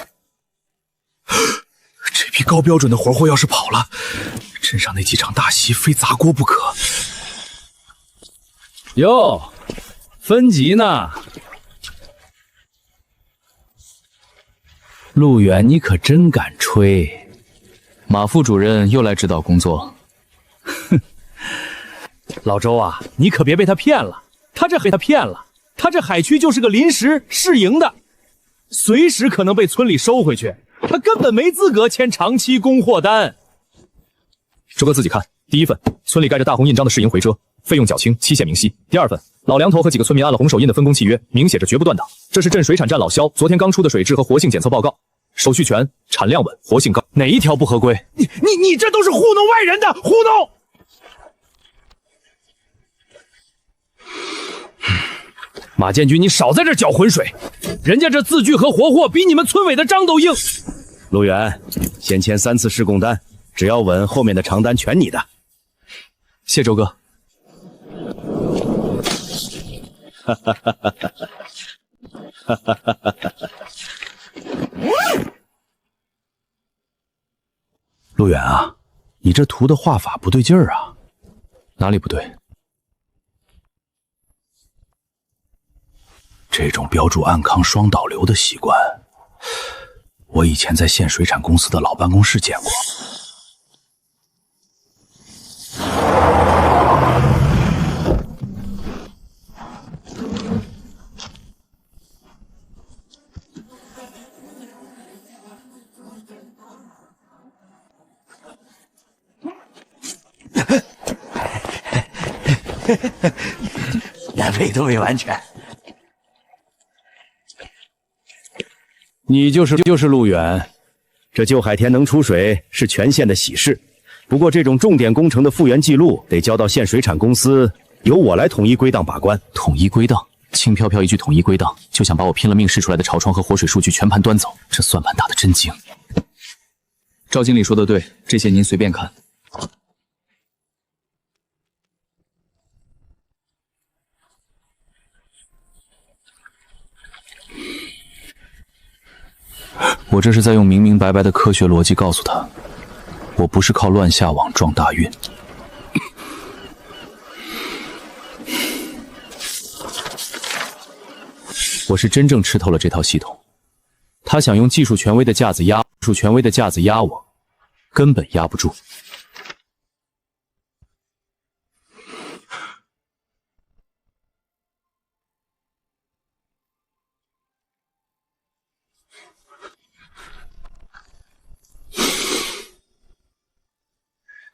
这批高标准的活货要是跑了，镇上那几场大戏非砸锅不可。哟，分级呢？陆远，你可真敢吹！马副主任又来指导工作。哼，老周啊，你可别被他骗了。他这海区就是个临时试营的，随时可能被村里收回去。他根本没资格签长期供货单。周哥自己看，第一份，村里盖着大红印章的试营回车，费用缴清，期限明细。第二份，老梁头和几个村民按了红手印的分工契约，明写着绝不断档。这是镇水产站老肖昨天刚出的水质和活性检测报告，手续全，产量稳，活性高，哪一条不合规？你这都是糊弄外人的，糊弄！马建军，你少在这搅浑水，人家这字据和活货比你们村委的章都硬。陆远，先签3次试供单，只要稳，后面的长单全你的。谢周哥。哈哈哈哈哈哈哈哈！陆远啊，你这图的画法不对劲儿啊！哪里不对？这种标注安康双导流的习惯，我以前在县水产公司的老办公室见过。南北都未完全。你就是陆远，这旧海田能出水是全县的喜事。不过这种重点工程的复原记录得交到县水产公司，由我来统一归档把关。统一归档，轻飘飘一句统一归档，就想把我拼了命试出来的潮床和活水数据全盘端走，这算盘打得真精。赵经理说的对，这些您随便看。我这是在用明明白白的科学逻辑告诉他，我不是靠乱下网撞大运。我是真正吃透了这套系统。他想用技术权威的架子压我，根本压不住。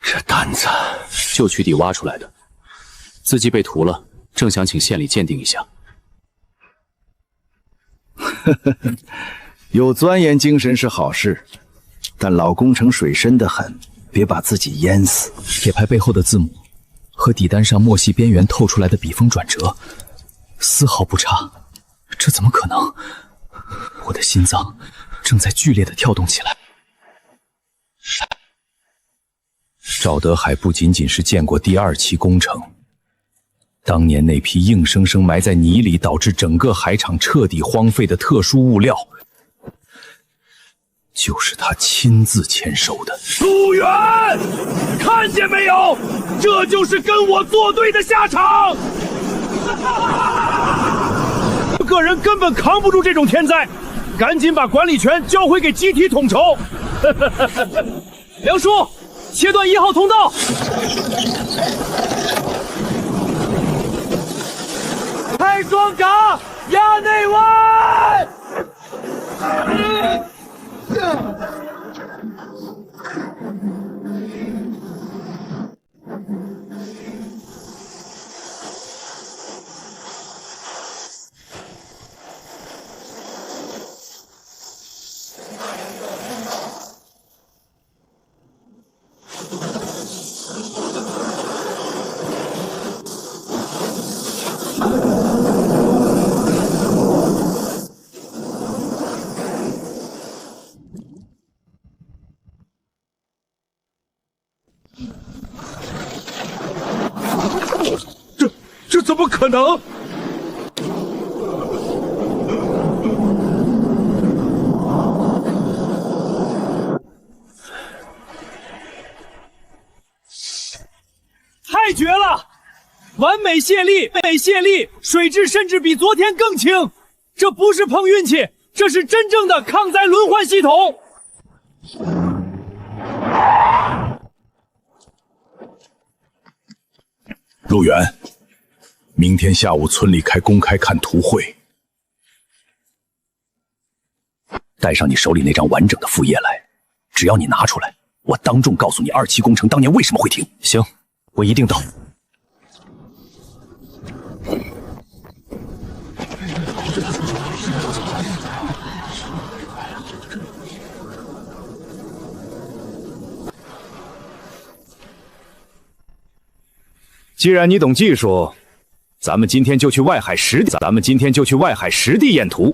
这单子旧渠底挖出来的，字迹被涂了，正想请县里鉴定一下。有钻研精神是好事，但老工程水深得很，别把自己淹死。铁牌背后的字母和底单上墨细边缘透出来的笔锋转折，丝毫不差。这怎么可能？我的心脏正在剧烈的跳动起来。赵德海不仅仅是见过第2期工程，当年那批硬生生埋在泥里，导致整个海场彻底荒废的特殊物料，就是他亲自签收的。陆远，看见没有？这就是跟我作对的下场。个人根本扛不住这种天灾，赶紧把管理权交回给集体统筹。梁叔，切断1号通道。开双闸，压内弯。这怎么可能？太绝了！完美卸力，美卸力，水质甚至比昨天更清。这不是碰运气，这是真正的抗灾轮换系统。陆远，明天下午村里开公开看图会，带上你手里那张完整的副业来，只要你拿出来，我当众告诉你2期工程当年为什么会停。行，我一定到。既然你懂技术，咱们今天就去外海实地验图。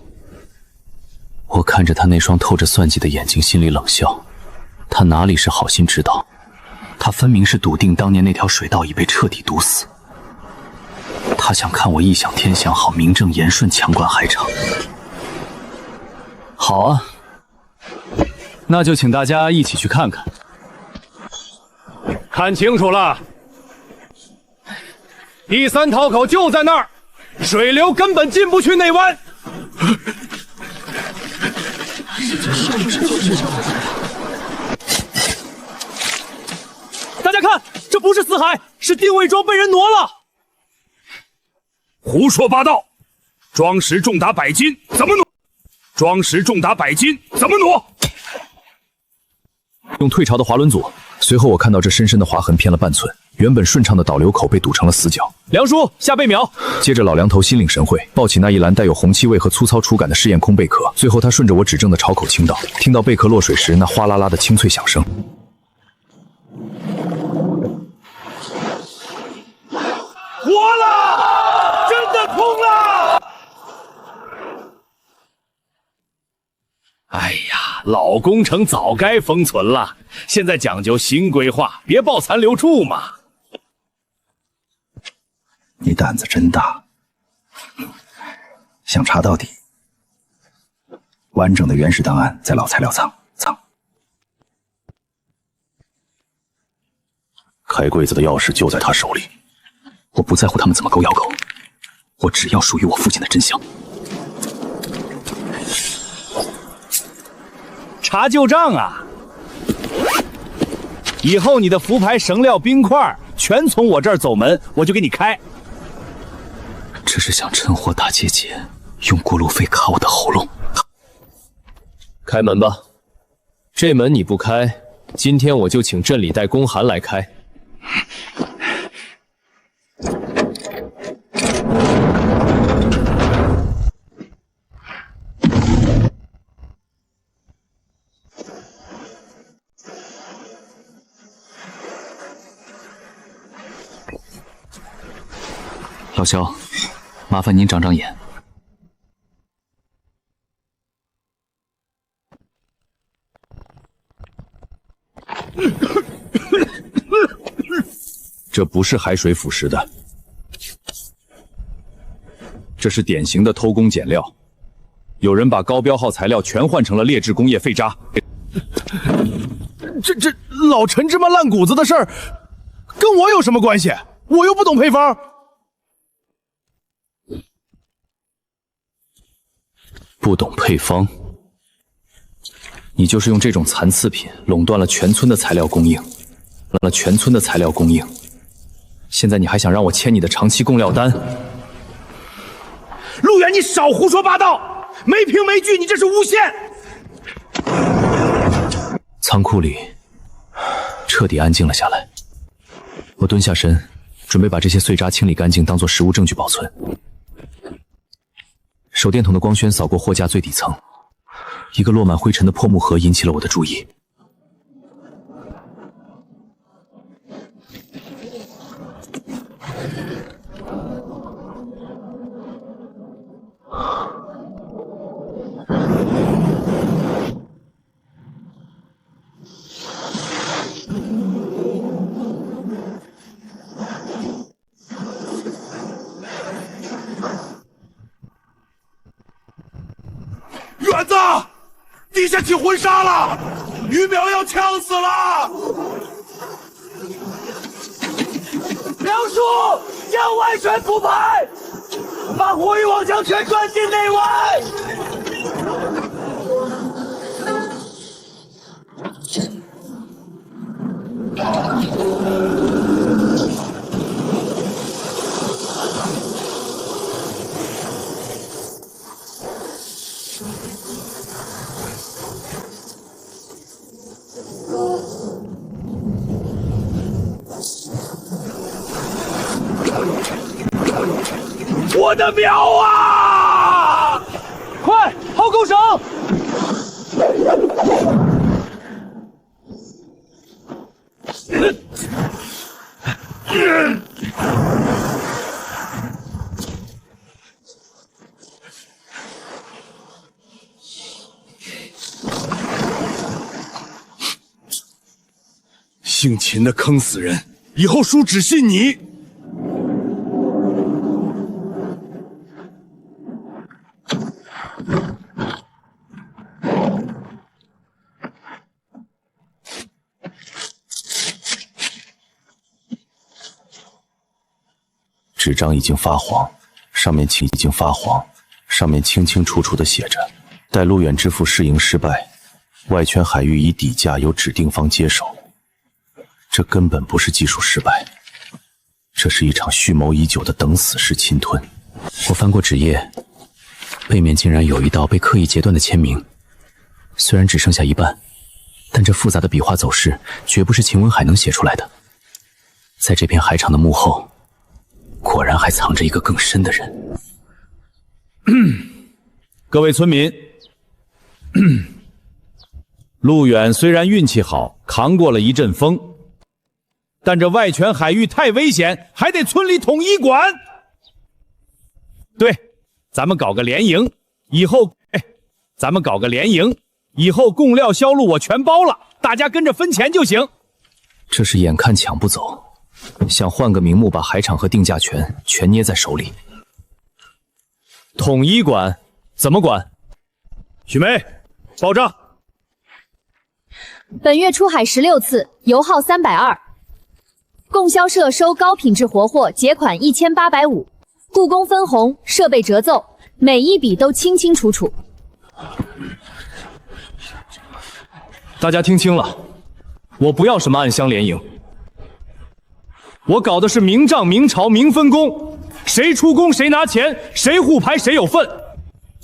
我看着他那双透着算计的眼睛，心里冷笑。他哪里是好心指导，他分明是笃定当年那条水道已被彻底堵死。他想看我异想天想，好名正言顺强灌海场。好啊，那就请大家一起去看看。看清楚了，第3套口就在那儿，水流根本进不去内湾。大家看，这不是死海，是定位桩被人挪了。胡说八道！桩石重达100斤，怎么挪？桩石重达100斤，怎么挪？用退潮的滑轮组。随后我看到这深深的划痕偏了半寸，原本顺畅的导流口被堵成了死角。梁叔，下背苗。接着老梁头心领神会，抱起那一篮带有红漆味和粗糙触感的试验空贝壳，最后他顺着我指正的潮口倾倒，听到贝壳落水时那哗啦啦的清脆响声。活了！真的通了！哎呀，老工程早该封存了，现在讲究新规划，别抱残留处嘛。你胆子真大，想查到底。完整的原始档案在老材料仓。开柜子的钥匙就在他手里。我不在乎他们怎么狗咬狗，我只要属于我父亲的真相。查旧账啊！以后你的浮牌、绳料、冰块全从我这儿走门，我就给你开。这是想趁火打结节，用过路费卡我的喉咙。开门吧，这门你不开，今天我就请镇里带公函来开。老肖，麻烦您长长眼。这不是海水腐蚀的，这是典型的偷工减料。有人把高标号材料全换成了劣质工业废渣。这老陈芝麻烂谷子的事儿，跟我有什么关系？我又不懂配方。不懂配方，你就是用这种残次品垄断了全村的材料供应，现在你还想让我签你的长期供料单？陆远，你少胡说八道，没凭没据，你这是诬陷！仓库里彻底安静了下来，我蹲下身，准备把这些碎渣清理干净，当做实物证据保存。手电筒的光圈扫过货架最底层，一个落满灰尘的破木盒引起了我的注意。地下起婚纱了，于淼要呛死了！梁叔，将外旋复排，把火与网将全转进内外。我的苗啊！快，薅钩绳！姓秦的坑死人，以后叔只信你。纸张已经发黄，上面清清楚楚地写着：待路远之父试营失败，外圈海域以底价由指定方接手。这根本不是技术失败，这是一场蓄谋已久的等死式侵吞。我翻过纸页，背面竟然有一道被刻意截断的签名，虽然只剩下一半，但这复杂的笔画走势绝不是秦文海能写出来的。在这片海场的幕后，果然还藏着一个更深的人。各位村民，路远虽然运气好，扛过了一阵风，但这外圈海域太危险，还得村里统一管。对，咱们搞个联营，以后供料销路我全包了，大家跟着分钱就行。这是眼看抢不走，想换个名目把海场和定价权全捏在手里。统一管怎么管？许梅，报账。本月出海16次，油耗320，供销社收高品质活货结款1850，故宫分红，设备折奏，每一笔都清清楚楚。大家听清了，我不要什么暗箱联营，我搞的是明账明朝明分工，谁出工谁拿钱，谁互排谁有份。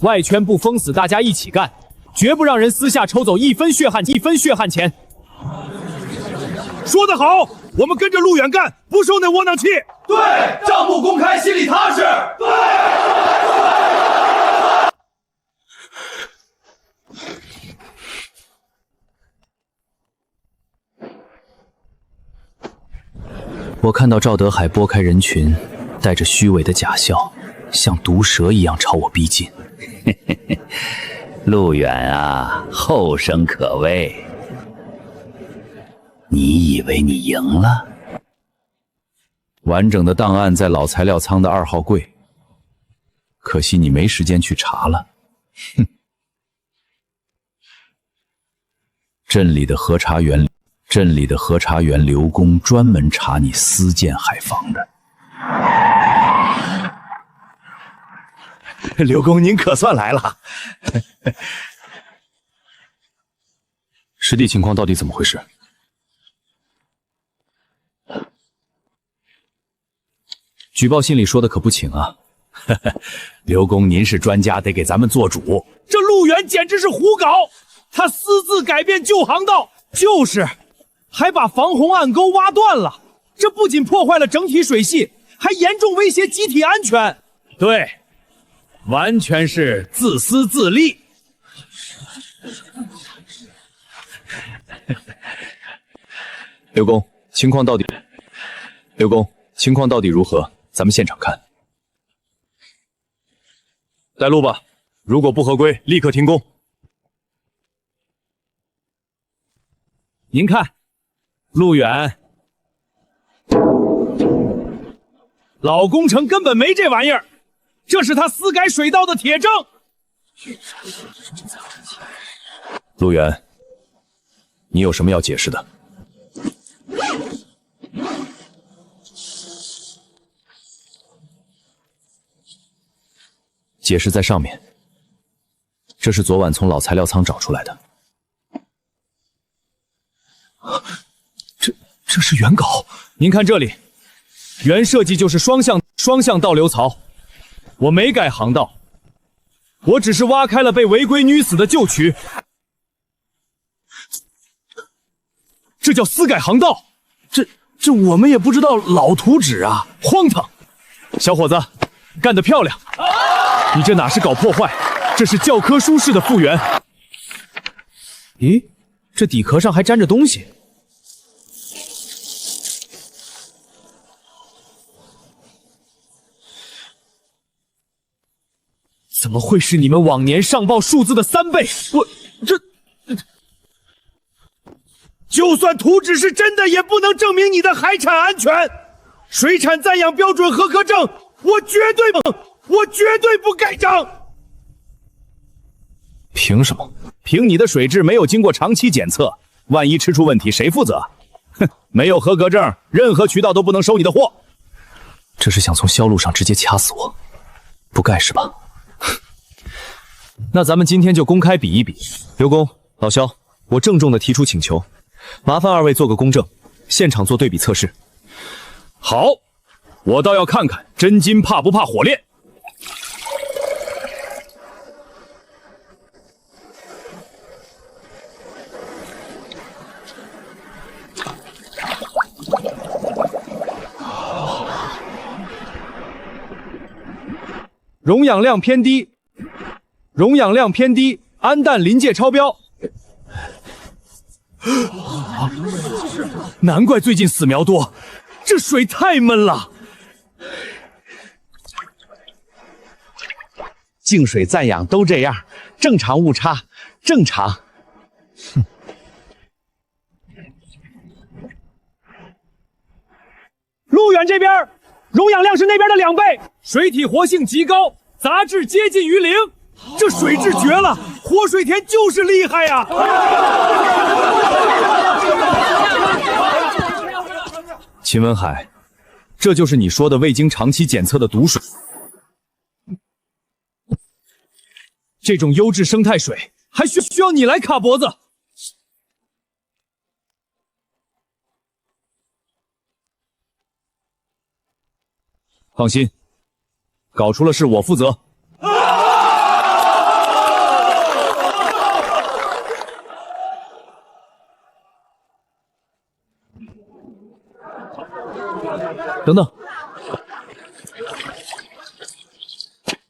外圈不封死，大家一起干，绝不让人私下抽走一分血汗钱。说得好，我们跟着路远干，不受那窝囊气。对，账目公开，心里踏实。对。我看到赵德海拨开人群，带着虚伪的假笑，像毒蛇一样朝我逼近。路远啊，后生可畏。你以为你赢了？完整的档案在老材料仓的2号柜，可惜你没时间去查了。哼！镇里的核查员刘工专门查你私建海房的。刘公，您可算来了。实地情况到底怎么回事？举报信里说的可不轻啊。刘公，您是专家，得给咱们做主。这路远简直是胡搞，他私自改变旧航道，还把防洪暗沟挖断了。这不仅破坏了整体水系，还严重威胁集体安全。对，完全是自私自利。刘公，情况到底如何？咱们现场看。带路吧，如果不合规，立刻停工。您看，路远，老工程根本没这玩意儿，这是他私改水道的铁证。陆远，你有什么要解释的？解释在上面。这是昨晚从老材料仓找出来的。这是原稿。您看这里，原设计就是双向倒流槽，我没改航道，我只是挖开了被违规溺死的旧渠。这叫私改航道，这我们也不知道老图纸啊，荒唐！小伙子，干得漂亮！你这哪是搞破坏，这是教科书式的复原。咦，这底壳上还沾着东西。怎么会是你们往年上报数字的3倍？就算图纸是真的，也不能证明你的海产安全。水产赞养标准合格证，我绝对不盖章。凭什么？凭你的水质没有经过长期检测，万一吃出问题，谁负责？哼，没有合格证，任何渠道都不能收你的货。这是想从销路上直接掐死我？不盖是吧？那咱们今天就公开比一比。刘工、老肖，我郑重的提出请求，麻烦2位做个公证，现场做对比测试。好，我倒要看看真金怕不怕火炼。溶氧量偏低，氨氮临界超标。难怪最近死苗多，这水太闷了。净水赞养都这样，正常误差，正常。路远这边溶氧量是那边的2倍，水体活性极高，杂质接近于0。这水质绝了，活水田就是厉害呀！秦文海，这就是你说的未经长期检测的毒水。这种优质生态水还需要你来卡脖子？放心，搞出了事我负责。等等，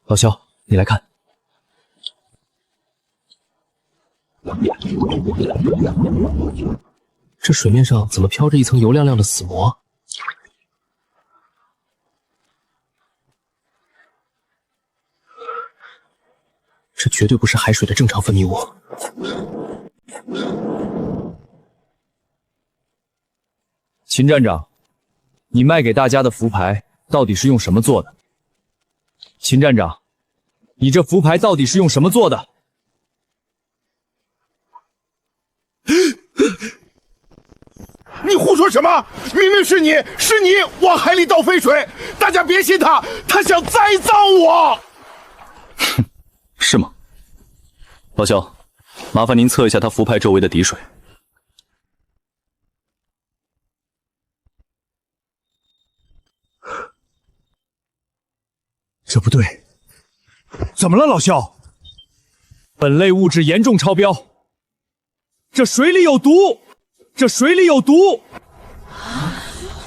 老肖，你来看，这水面上怎么飘着一层油亮亮的死膜？这绝对不是海水的正常分泌物。秦站长，你卖给大家的符牌到底是用什么做的？秦站长，你这符牌到底是用什么做的？你胡说什么？明明是你往海里倒废水，大家别信他，他想栽赃我。哼，是吗？老肖，麻烦您测一下他符牌周围的底水。这不对，怎么了，老肖？本类物质严重超标，这水里有毒，这水里有毒，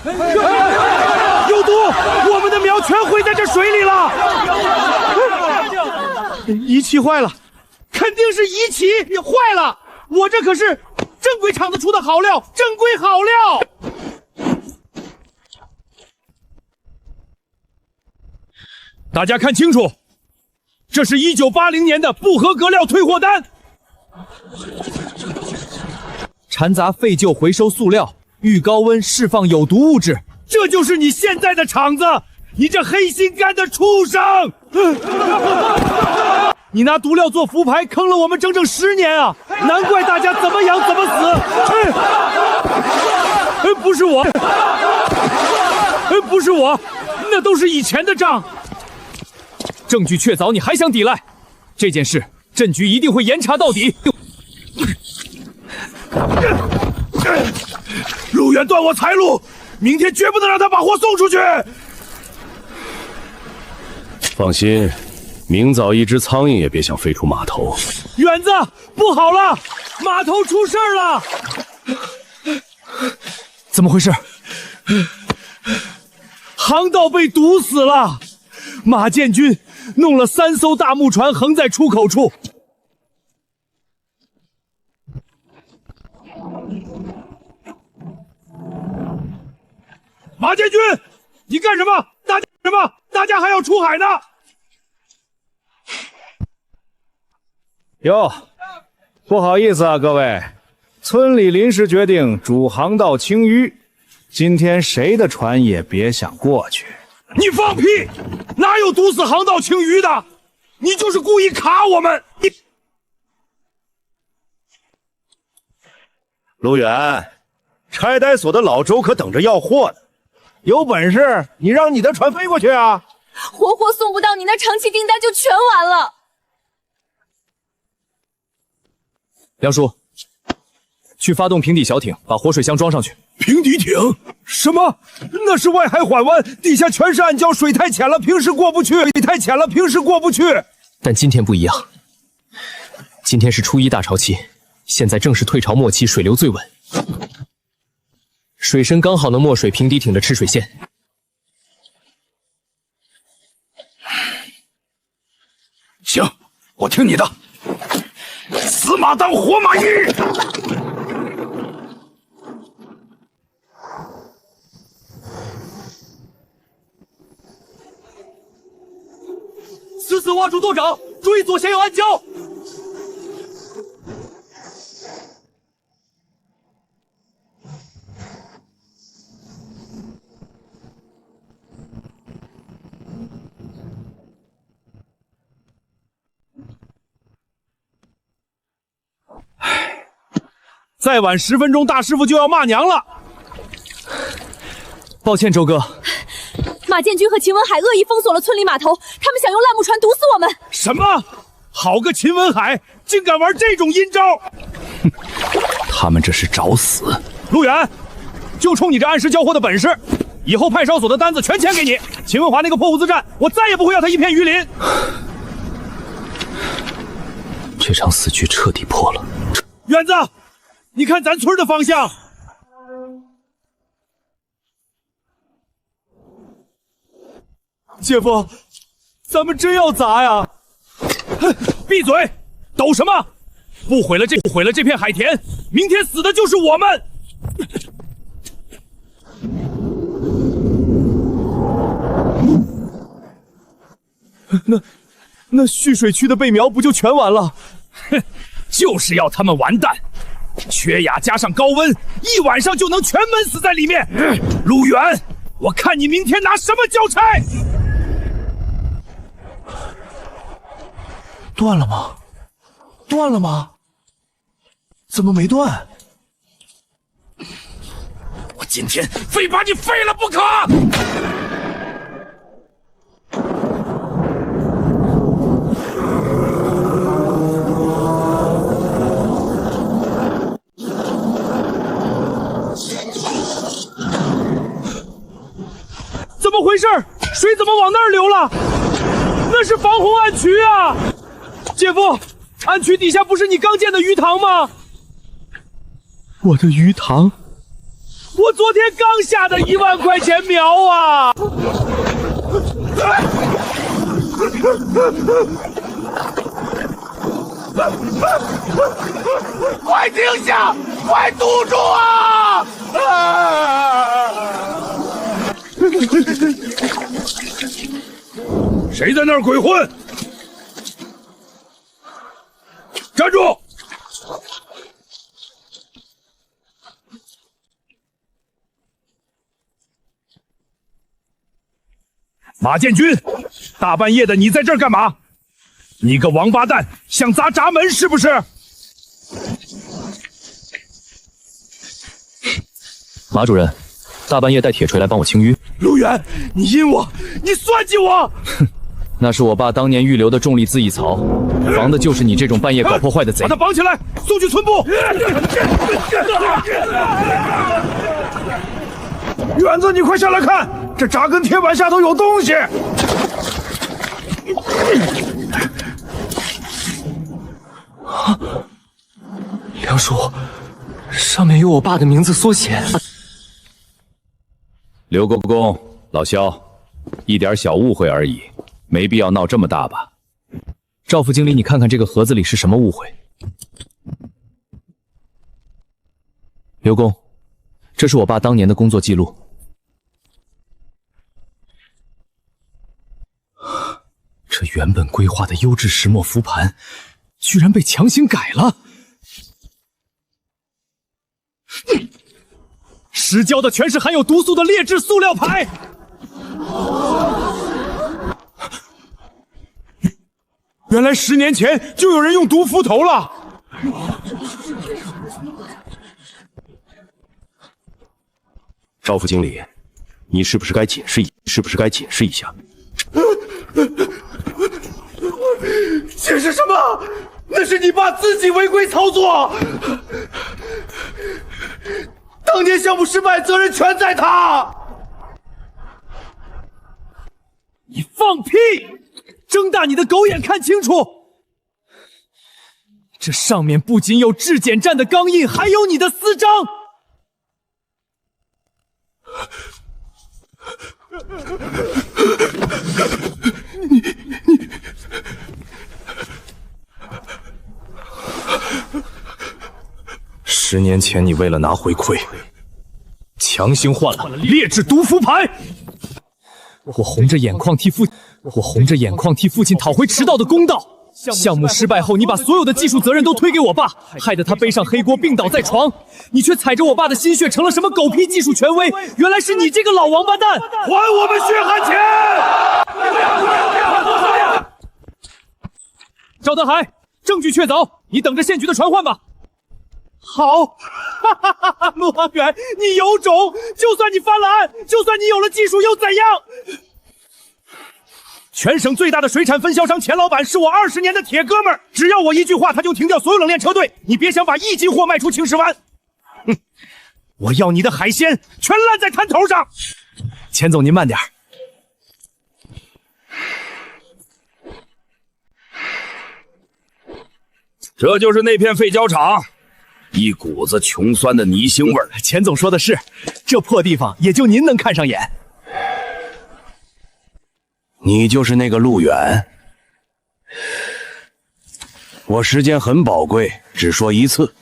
有毒！我们的苗全毁在这水里了。仪器坏了，肯定是仪器坏了。我这可是正规厂子出的好料，正规好料。大家看清楚，这是1980年的不合格料退货单，掺杂废旧回收塑料，遇高温释放有毒物质，这就是你现在的厂子！你这黑心肝的畜生！你拿毒料做符牌，坑了我们整整10年啊！难怪大家怎么养怎么死。不是我，不是我，那都是以前的账。证据确凿，你还想抵赖？这件事，镇局一定会严查到底。陆远断我财路，明天绝不能让他把货送出去。放心，明早一只苍蝇也别想飞出码头。远子，不好了，码头出事儿了！怎么回事？航道被堵死了，马建军弄了3艘大木船横在出口处。马建军，你干什么？大家还要出海呢！哟，不好意思啊，各位，村里临时决定主航道清淤，今天谁的船也别想过去。你放屁！哪有堵死航道清淤的？你就是故意卡我们！你陆远，拆呆所的老周可等着要货呢。有本事你让你的船飞过去啊！活活送不到，你那长期订单就全完了。梁叔，去发动平底小艇，把活水箱装上去。平底艇？什么？那是外海缓湾，底下全是暗礁，水太浅了，平时过不去。但今天不一样，今天是初一大潮期，现在正是退潮末期，水流最稳，水深刚好能没水平底艇的吃水线。行，我听你的，死马当活马医。死死握住舵掌，注意左舷有暗礁。再晚10分钟，大师傅就要骂娘了。抱歉，周哥。马建军和秦文海恶意封锁了村里码头，他们想用烂木船毒死我们。什么？好个秦文海，竟敢玩这种阴招！他们这是找死！陆远，就冲你这按时交货的本事，以后派哨所的单子全签给你。秦文华那个破物资站，我再也不会要他一片鱼鳞。这场死局彻底破了。远子，你看咱村的方向。姐夫，咱们真要砸呀！闭嘴！抖什么？不毁了这片海田，明天死的就是我们！那蓄水区的备苗不就全完了？哼，就是要他们完蛋！缺氧加上高温，一晚上就能全闷死在里面。陆远，我看你明天拿什么交差！断了吗？断了吗？怎么没断？我今天非把你废了不可！怎么回事？水怎么往那儿流了？那是防洪暗渠啊！姐夫，暗渠底下不是你刚建的鱼塘吗？我的鱼塘？我昨天刚下的1万块钱苗啊！快停下！快堵住啊！谁在那儿鬼混？站住！马建军，大半夜的你在这儿干嘛？你个王八蛋，想砸闸门是不是？马主任，大半夜带铁锤来帮我清淤。陆远，你阴我，你算计我！哼，那是我爸当年预留的重力自缢槽，防的就是你这种半夜搞破坏的贼。把他绑起来，送去村部。园子，你快下来看，这闸跟铁板下头有东西。梁叔，上面有我爸的名字缩写。刘公，老肖，一点小误会而已，没必要闹这么大吧？赵副经理，你看看这个盒子里是什么误会？刘工，这是我爸当年的工作记录。这原本规划的优质石墨浮盘，居然被强行改了。石胶的全是含有毒素的劣质塑料牌。原来10年前就有人用毒斧头了。赵副经理，你是不是该解释一下？解释什么？那是你爸自己违规操作。当年项目失败，责任全在他。你放屁！睁大你的狗眼看清楚，这上面不仅有质检站的钢印，还有你的私章。10年前，你为了拿回馈，强行换了劣质毒符牌。我红着眼眶替父亲讨回迟到的公道。项目失败后，你把所有的技术责任都推给我爸，害得他背上黑锅病倒在床。你却踩着我爸的心血成了什么狗屁技术权威？原来是你这个老王八蛋！还我们血汗钱！赵德海，证据确凿，你等着县局的传唤吧。好，哈哈哈哈！陆航远，你有种！就算你翻了案，就算你有了技术又怎样？全省最大的水产分销商钱老板是我20年的铁哥们儿，只要我一句话，他就停掉所有冷链车队。你别想把1斤货卖出青石湾！哼，我要你的海鲜全烂在滩头上。钱总，您慢点。这就是那片废胶厂，一股子穷酸的泥腥味儿。钱总说的是，这破地方也就您能看上眼。你就是那个陆远。我时间很宝贵，只说一次，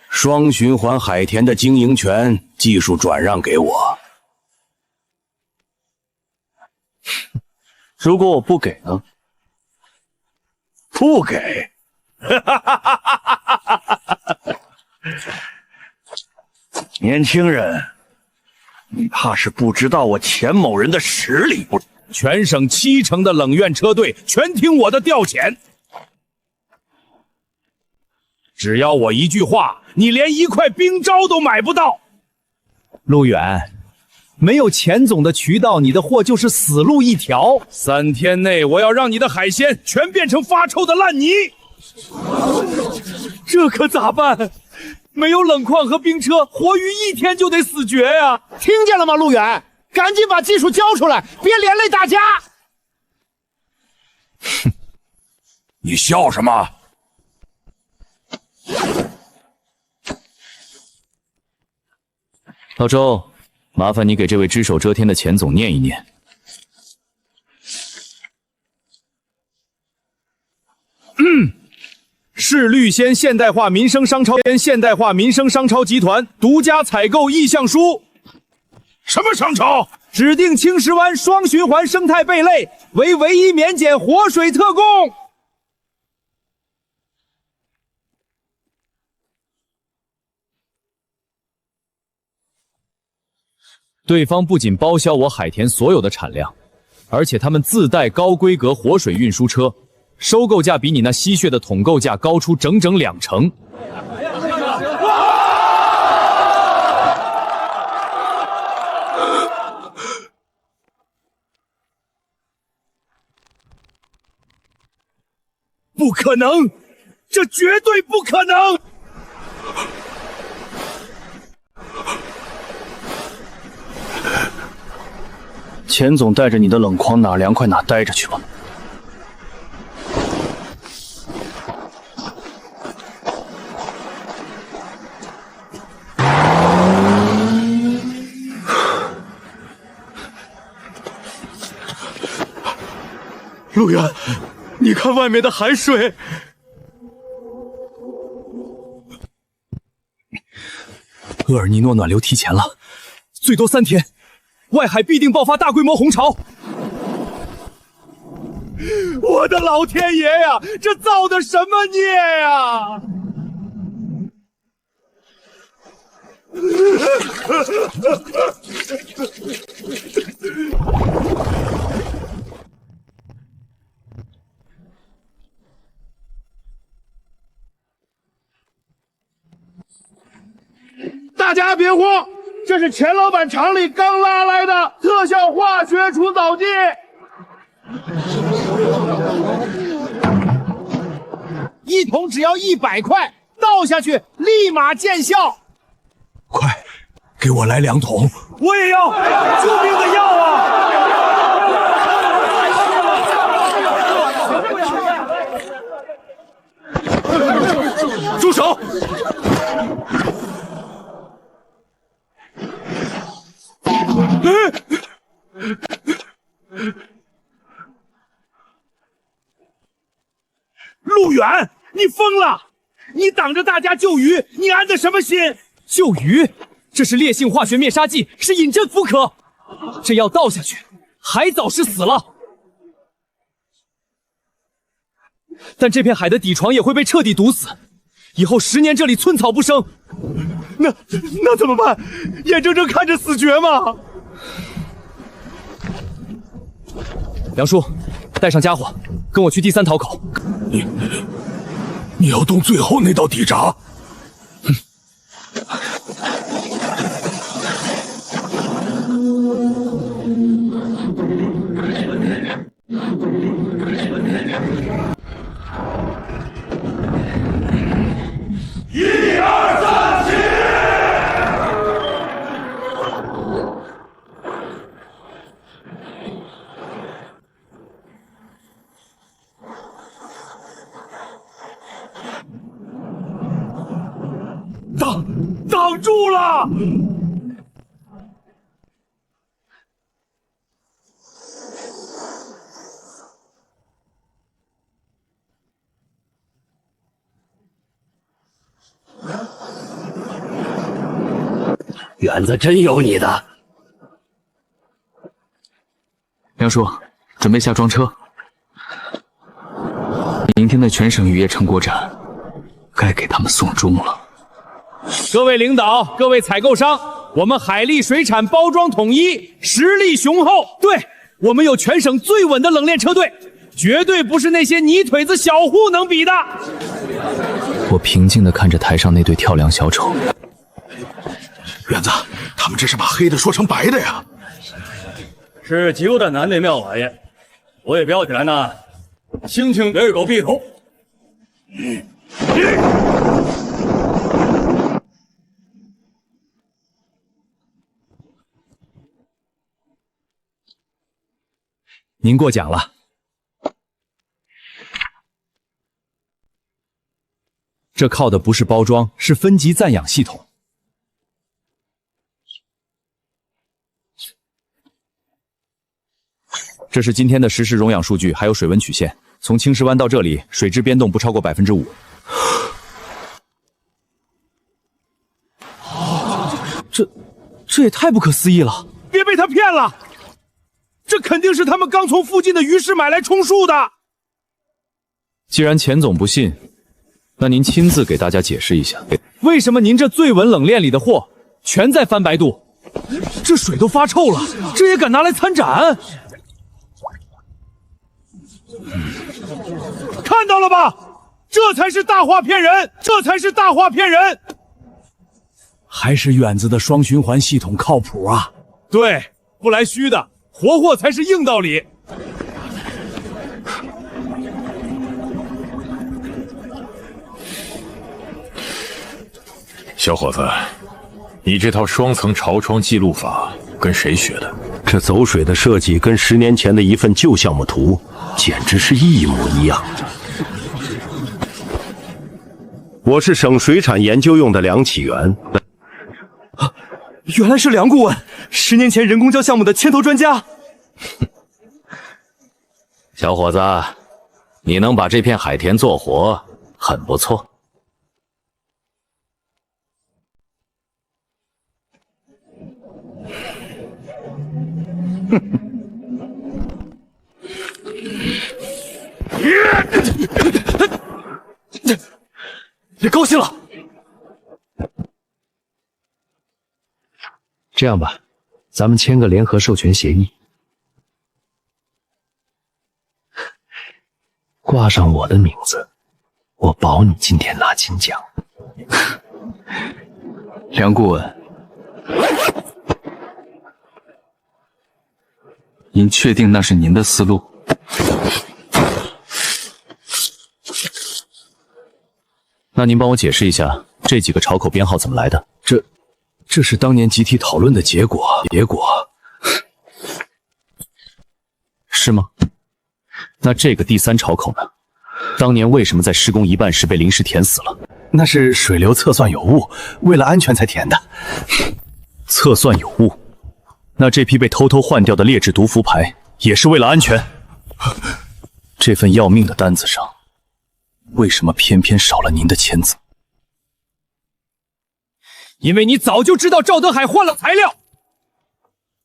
双循环海田的经营权技术转让给我。如果我不给呢？不给？年轻人，你怕是不知道我钱某人的实力。全省70%的冷院车队全听我的调遣，只要我一句话，你连1块冰渣都买不到。陆远，没有钱总的渠道，你的货就是死路一条。3天内，我要让你的海鲜全变成发臭的烂泥。这可咋办？没有冷矿和冰车，活鱼1天就得死绝呀！听见了吗，陆远？赶紧把技术交出来，别连累大家！哼，你笑什么？老周，麻烦你给这位只手遮天的钱总念一念。是绿仙现代化民生商超集团独家采购意向书。什么商超？指定青石湾双循环生态贝类为唯一免检活水特供。对方不仅包销我海田所有的产量，而且他们自带高规格活水运输车，收购价比你那吸血的统购价高出整整2成。不可能，这绝对不可能！钱总带着你的冷筐哪凉快哪待着去吧。陆远，你看外面的海水。厄尔尼诺暖流提前了，最多3天，外海必定爆发大规模洪潮。我的老天爷呀，这造的什么孽呀！大家别慌，这是钱老板厂里刚拉来的特效化学除藻剂。1桶只要100块，倒下去立马见效。快，给我来2桶！我也要，救命的药啊！住手！陆远，你疯了！你挡着大家救鱼，你安的什么心？救鱼？这是烈性化学灭杀剂，是饮鸩止渴。这药倒下去，海早是死了。但这片海的底床也会被彻底毒死，以后10年这里寸草不生。那怎么办？眼睁睁看着死绝吗？梁叔，带上家伙，跟我去第3讨口。你要动最后那道底闸？1、2、3，起！挡住了！园子真有你的。梁叔，准备下装车。明天的全省渔业成果展，该给他们送终了。各位领导，各位采购商，我们海力水产包装统一，实力雄厚。对，我们有全省最稳的冷链车队，绝对不是那些泥腿子小户能比的。我平静地看着台上那对跳梁小丑。园子，他们这是把黑的说成白的呀！是极的难的妙玩意，我也标起来呢，蜻蜓人狗闭口。您过奖了。这靠的不是包装，是分级赞养系统。这是今天的实时溶氧数据，还有水温曲线。从青石湾到这里，水质变动不超过5%。这也太不可思议了！别被他骗了，这肯定是他们刚从附近的鱼市买来充数的。既然钱总不信，那您亲自给大家解释一下，为什么您这最稳冷链里的货全在翻白肚？这水都发臭了，这也敢拿来参展？看到了吧？这才是大话骗人，这才是大话骗人！还是远子的双循环系统靠谱啊！对，不来虚的，活货才是硬道理。小伙子，你这套双层潮窗记录法跟谁学的？这走水的设计跟10年前的一份旧项目图简直是一模一样。我是省水产研究用的梁启元。原来是梁顾问，10年前人工礁项目的牵头专家。小伙子，你能把这片海田做活，很不错。也高兴了。这样吧，咱们签个联合授权协议，挂上我的名字，我保你今天拿金奖。梁顾问，您确定那是您的思路？那您帮我解释一下这几个潮口编号怎么来的？这是当年集体讨论的结果。是吗？那这个第3潮口呢？当年为什么在施工一半时被临时填死了？那是水流测算有误，为了安全才填的。测算有误？那这批被偷偷换掉的劣质毒氟牌也是为了安全？这份要命的单子上，为什么偏偏少了您的签字？因为你早就知道赵德海换了材料，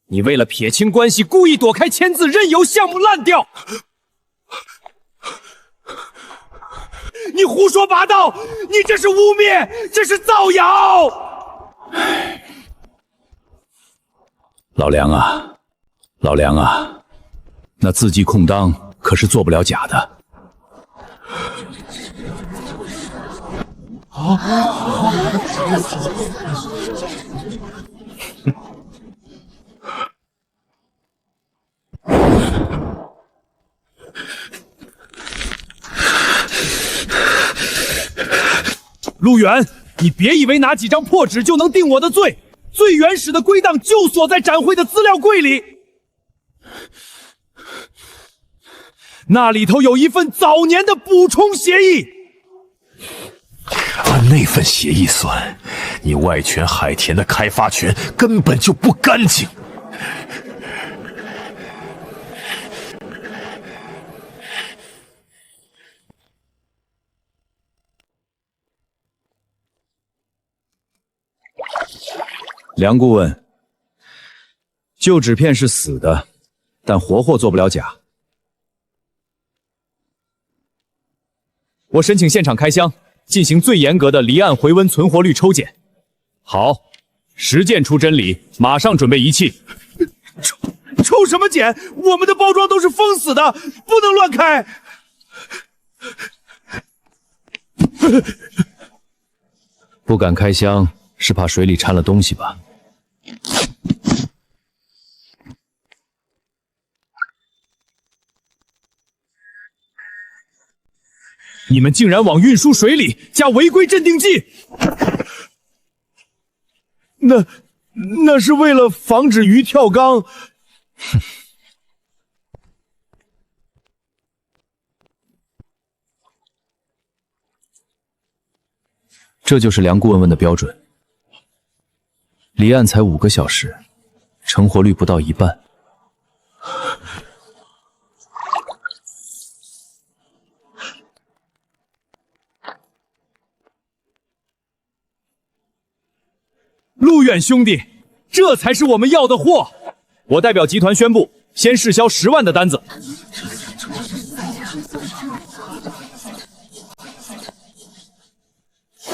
你为了撇清关系，故意躲开签字，任由项目烂掉。你胡说八道，你这是污蔑，这是造谣！老梁啊，那字迹空当可是做不了假的。陆远，你别以为拿几张破纸就能定我的罪，最原始的归档就锁在展会的资料柜里，那里头有一份早年的补充协议。按那份协议算，你外权海田的开发权根本就不干净。梁顾问，旧纸片是死的，但活货做不了假。我申请现场开箱，进行最严格的离岸回温存活率抽检。好，实践出真理，马上准备仪器。抽什么检？我们的包装都是封死的，不能乱开。不敢开箱，是怕水里掺了东西吧？你们竟然往运输水里加违规镇定剂！那是为了防止鱼跳缸。这就是梁顾问问的标准。离岸才5个小时，成活率不到1半。陆远兄弟，这才是我们要的货。我代表集团宣布，先试销10万的单子。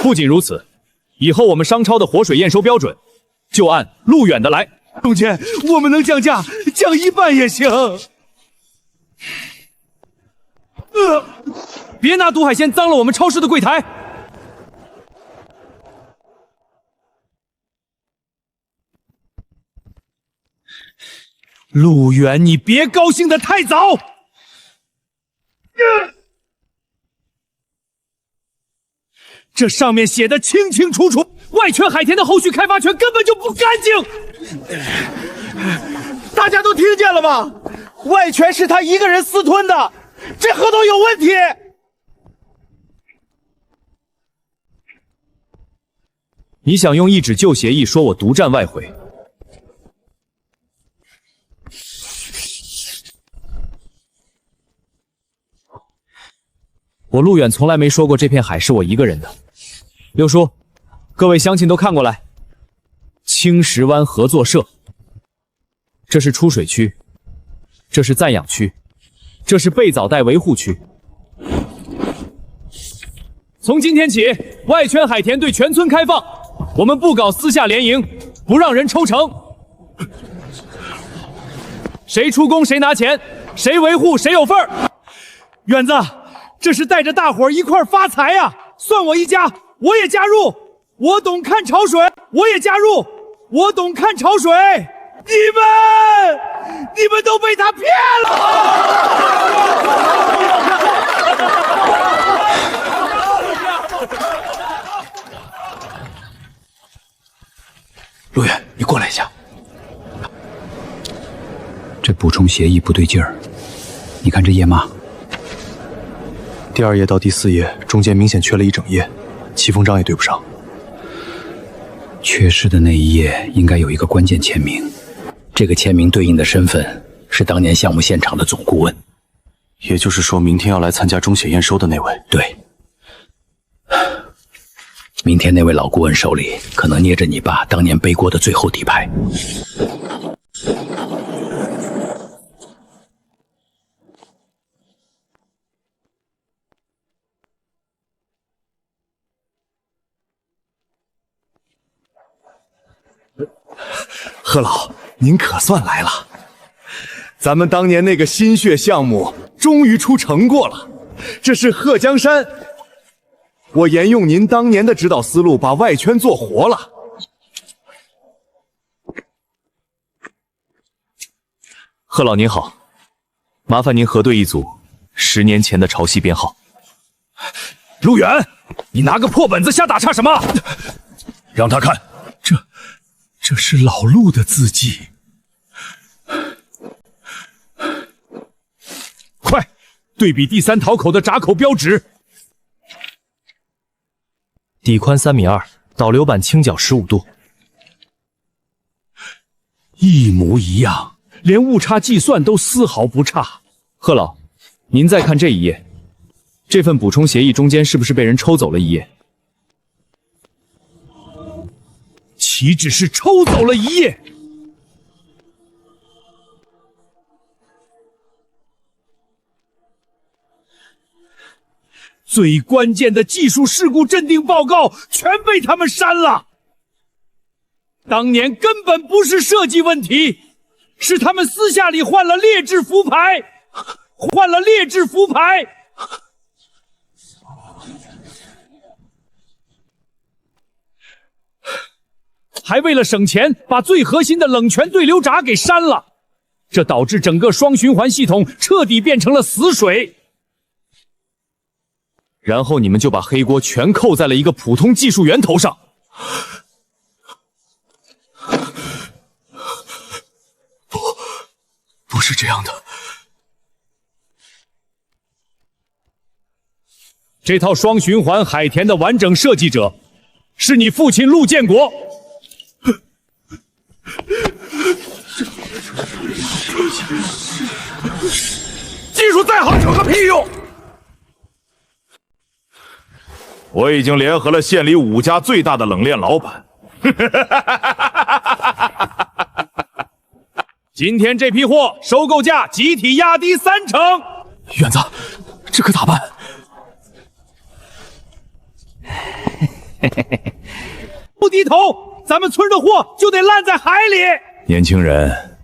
不仅如此，以后我们商超的活水验收标准就按陆远的来。总监，我们能降价，降1半也行。别拿毒海鲜脏了我们超市的柜台！陆远，你别高兴得太早。这上面写的清清楚楚，外圈海田的后续开发权根本就不干净。大家都听见了吗？外权是他一个人私吞的，这合同有问题。你想用一纸旧协议说我独占外汇？我陆远从来没说过这片海是我一个人的。六叔，各位乡亲都看过来。青石湾合作社，这是出水区，这是暂养区，这是被藻带维护区。从今天起，外圈海田对全村开放，我们不搞私下联营，不让人抽成。谁出工谁拿钱，谁维护谁有份儿。远子，这是带着大伙儿一块儿发财呀！算我一家，我也加入。我懂看潮水，我也加入。我懂看潮水。你们都被他骗了！陆远，你过来一下。这补充协议不对劲儿，你看这页码。第2页到第4页中间明显缺了一整页，齐封章也对不上。缺失的那一页应该有一个关键签名，这个签名对应的身份是当年项目现场的总顾问。也就是说，明天要来参加中血验收的那位。对，明天那位老顾问手里可能捏着你爸当年背锅的最后底牌。贺老，您可算来了！咱们当年那个心血项目终于出成果了，这是贺江山。我沿用您当年的指导思路，把外圈做活了。贺老您好，麻烦您核对一组10年前的潮汐编号。陆远，你拿个破本子瞎打岔什么？让他看。这是老陆的字迹，快对比第3讨口的闸口标志。底宽3.2米，导流板倾角15度，一模一样，连误差计算都丝毫不差。贺老，您再看这一页，这份补充协议中间是不是被人抽走了一页？岂止是抽走了一页，最关键的技术事故鉴定报告全被他们删了。当年根本不是设计问题，是他们私下里换了劣质浮牌，还为了省钱，把最核心的冷泉对流闸给删了，这导致整个双循环系统彻底变成了死水。然后你们就把黑锅全扣在了一个普通技术员头上。不是这样的。这套双循环海田的完整设计者是你父亲陆建国。技术再好有个屁用！我已经联合了县里5家最大的冷链老板。今天这批货收购价集体压低30%。远子，这可咋办？不低头，咱们村的货就得烂在海里。年轻人，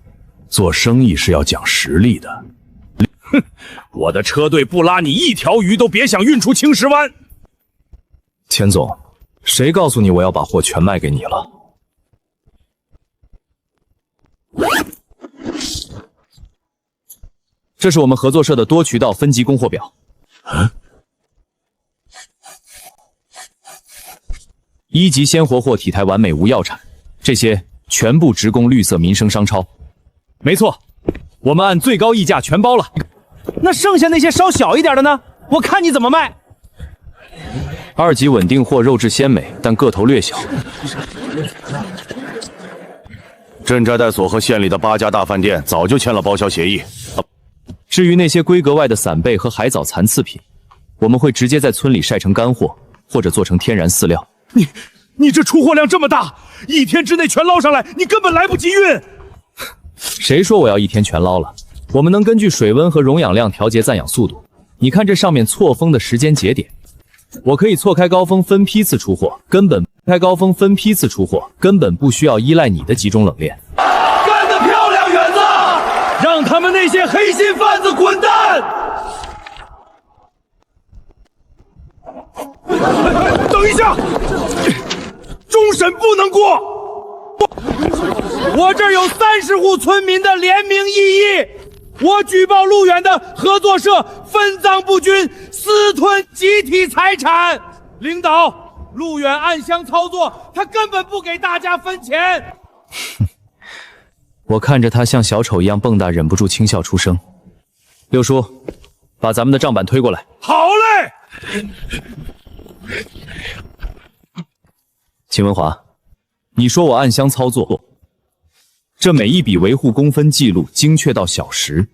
做生意是要讲实力的。哼，我的车队不拉你一条鱼都别想运出青石湾。钱总，谁告诉你我要把货全卖给你了？这是我们合作社的多渠道分级供货表。1级鲜活货体态完美无药产，这些全部直供绿色民生商超。没错，我们按最高溢价全包了。那剩下那些稍小一点的呢？我看你怎么卖。2级稳定货肉质鲜美，但个头略小。镇宅代所和县里的8家大饭店早就签了包销协议。至于那些规格外的散贝和海藻残次品，我们会直接在村里晒成干货，或者做成天然饲料。你这出货量这么大，1天之内全捞上来，你根本来不及运。谁说我要1天全捞了？我们能根据水温和溶氧量调节暂养速度。你看这上面错峰的时间节点，我可以错开高峰分批次出货，根本不需要依赖你的集中冷链。干得漂亮，远子！让他们那些黑心贩子滚蛋！等一下，终审不能过。我这儿有30户村民的联名异议，我举报路远的合作社分赃不均，私吞集体财产。领导，路远暗箱操作，他根本不给大家分钱。我看着他像小丑一样蹦跶，忍不住轻笑出声。六叔，把咱们的账本推过来。好嘞。秦文华，你说我暗箱操作，这每一笔维护工分记录精确到小时，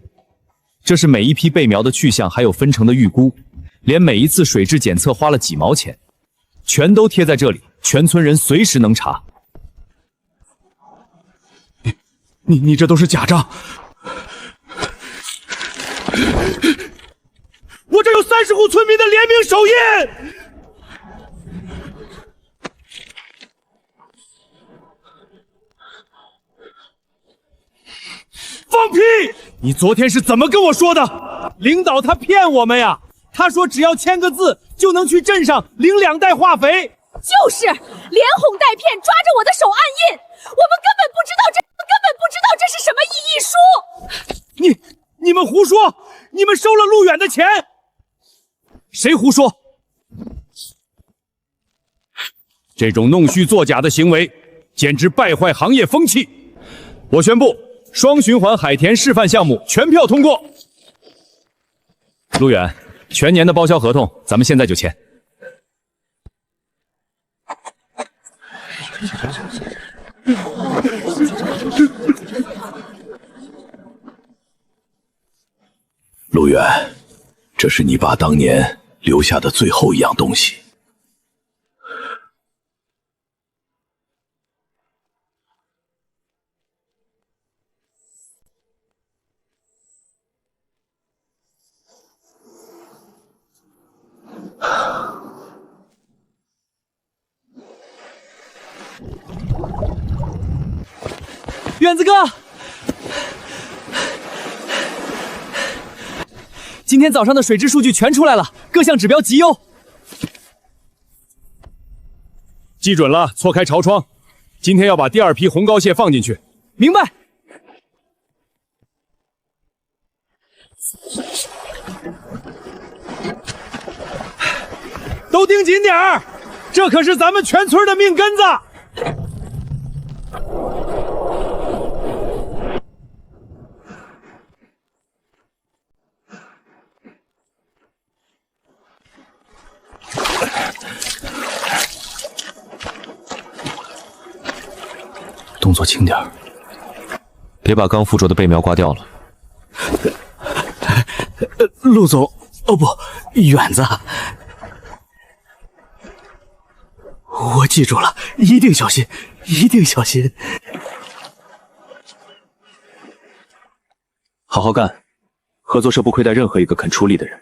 这是每一批被苗的去向还有分成的预估，连每一次水质检测花了几毛钱，全都贴在这里，全村人随时能查。你这都是假账！我这有30户村民的联名手印！放屁！你昨天是怎么跟我说的？领导他骗我们呀！他说只要签个字就能去镇上领2袋化肥。就是连哄带骗，抓着我的手按印，我们根本不知道这是什么异议书。你们胡说！你们收了路远的钱？谁胡说？这种弄虚作假的行为，简直败坏行业风气。我宣布，双循环海田示范项目全票通过。路远，全年的包销合同，咱们现在就签。路远，这是你爸当年留下的最后一样东西。远子哥，今天早上的水质数据全出来了，各项指标极优。记准了，错开潮窗。今天要把第2批红膏蟹放进去。明白。都盯紧点儿，这可是咱们全村的命根子。动作轻点儿，别把刚附着的背苗刮掉了。陆总，哦不，远子，我记住了，一定小心，一定小心。好好干，合作社不亏待任何一个肯出力的人。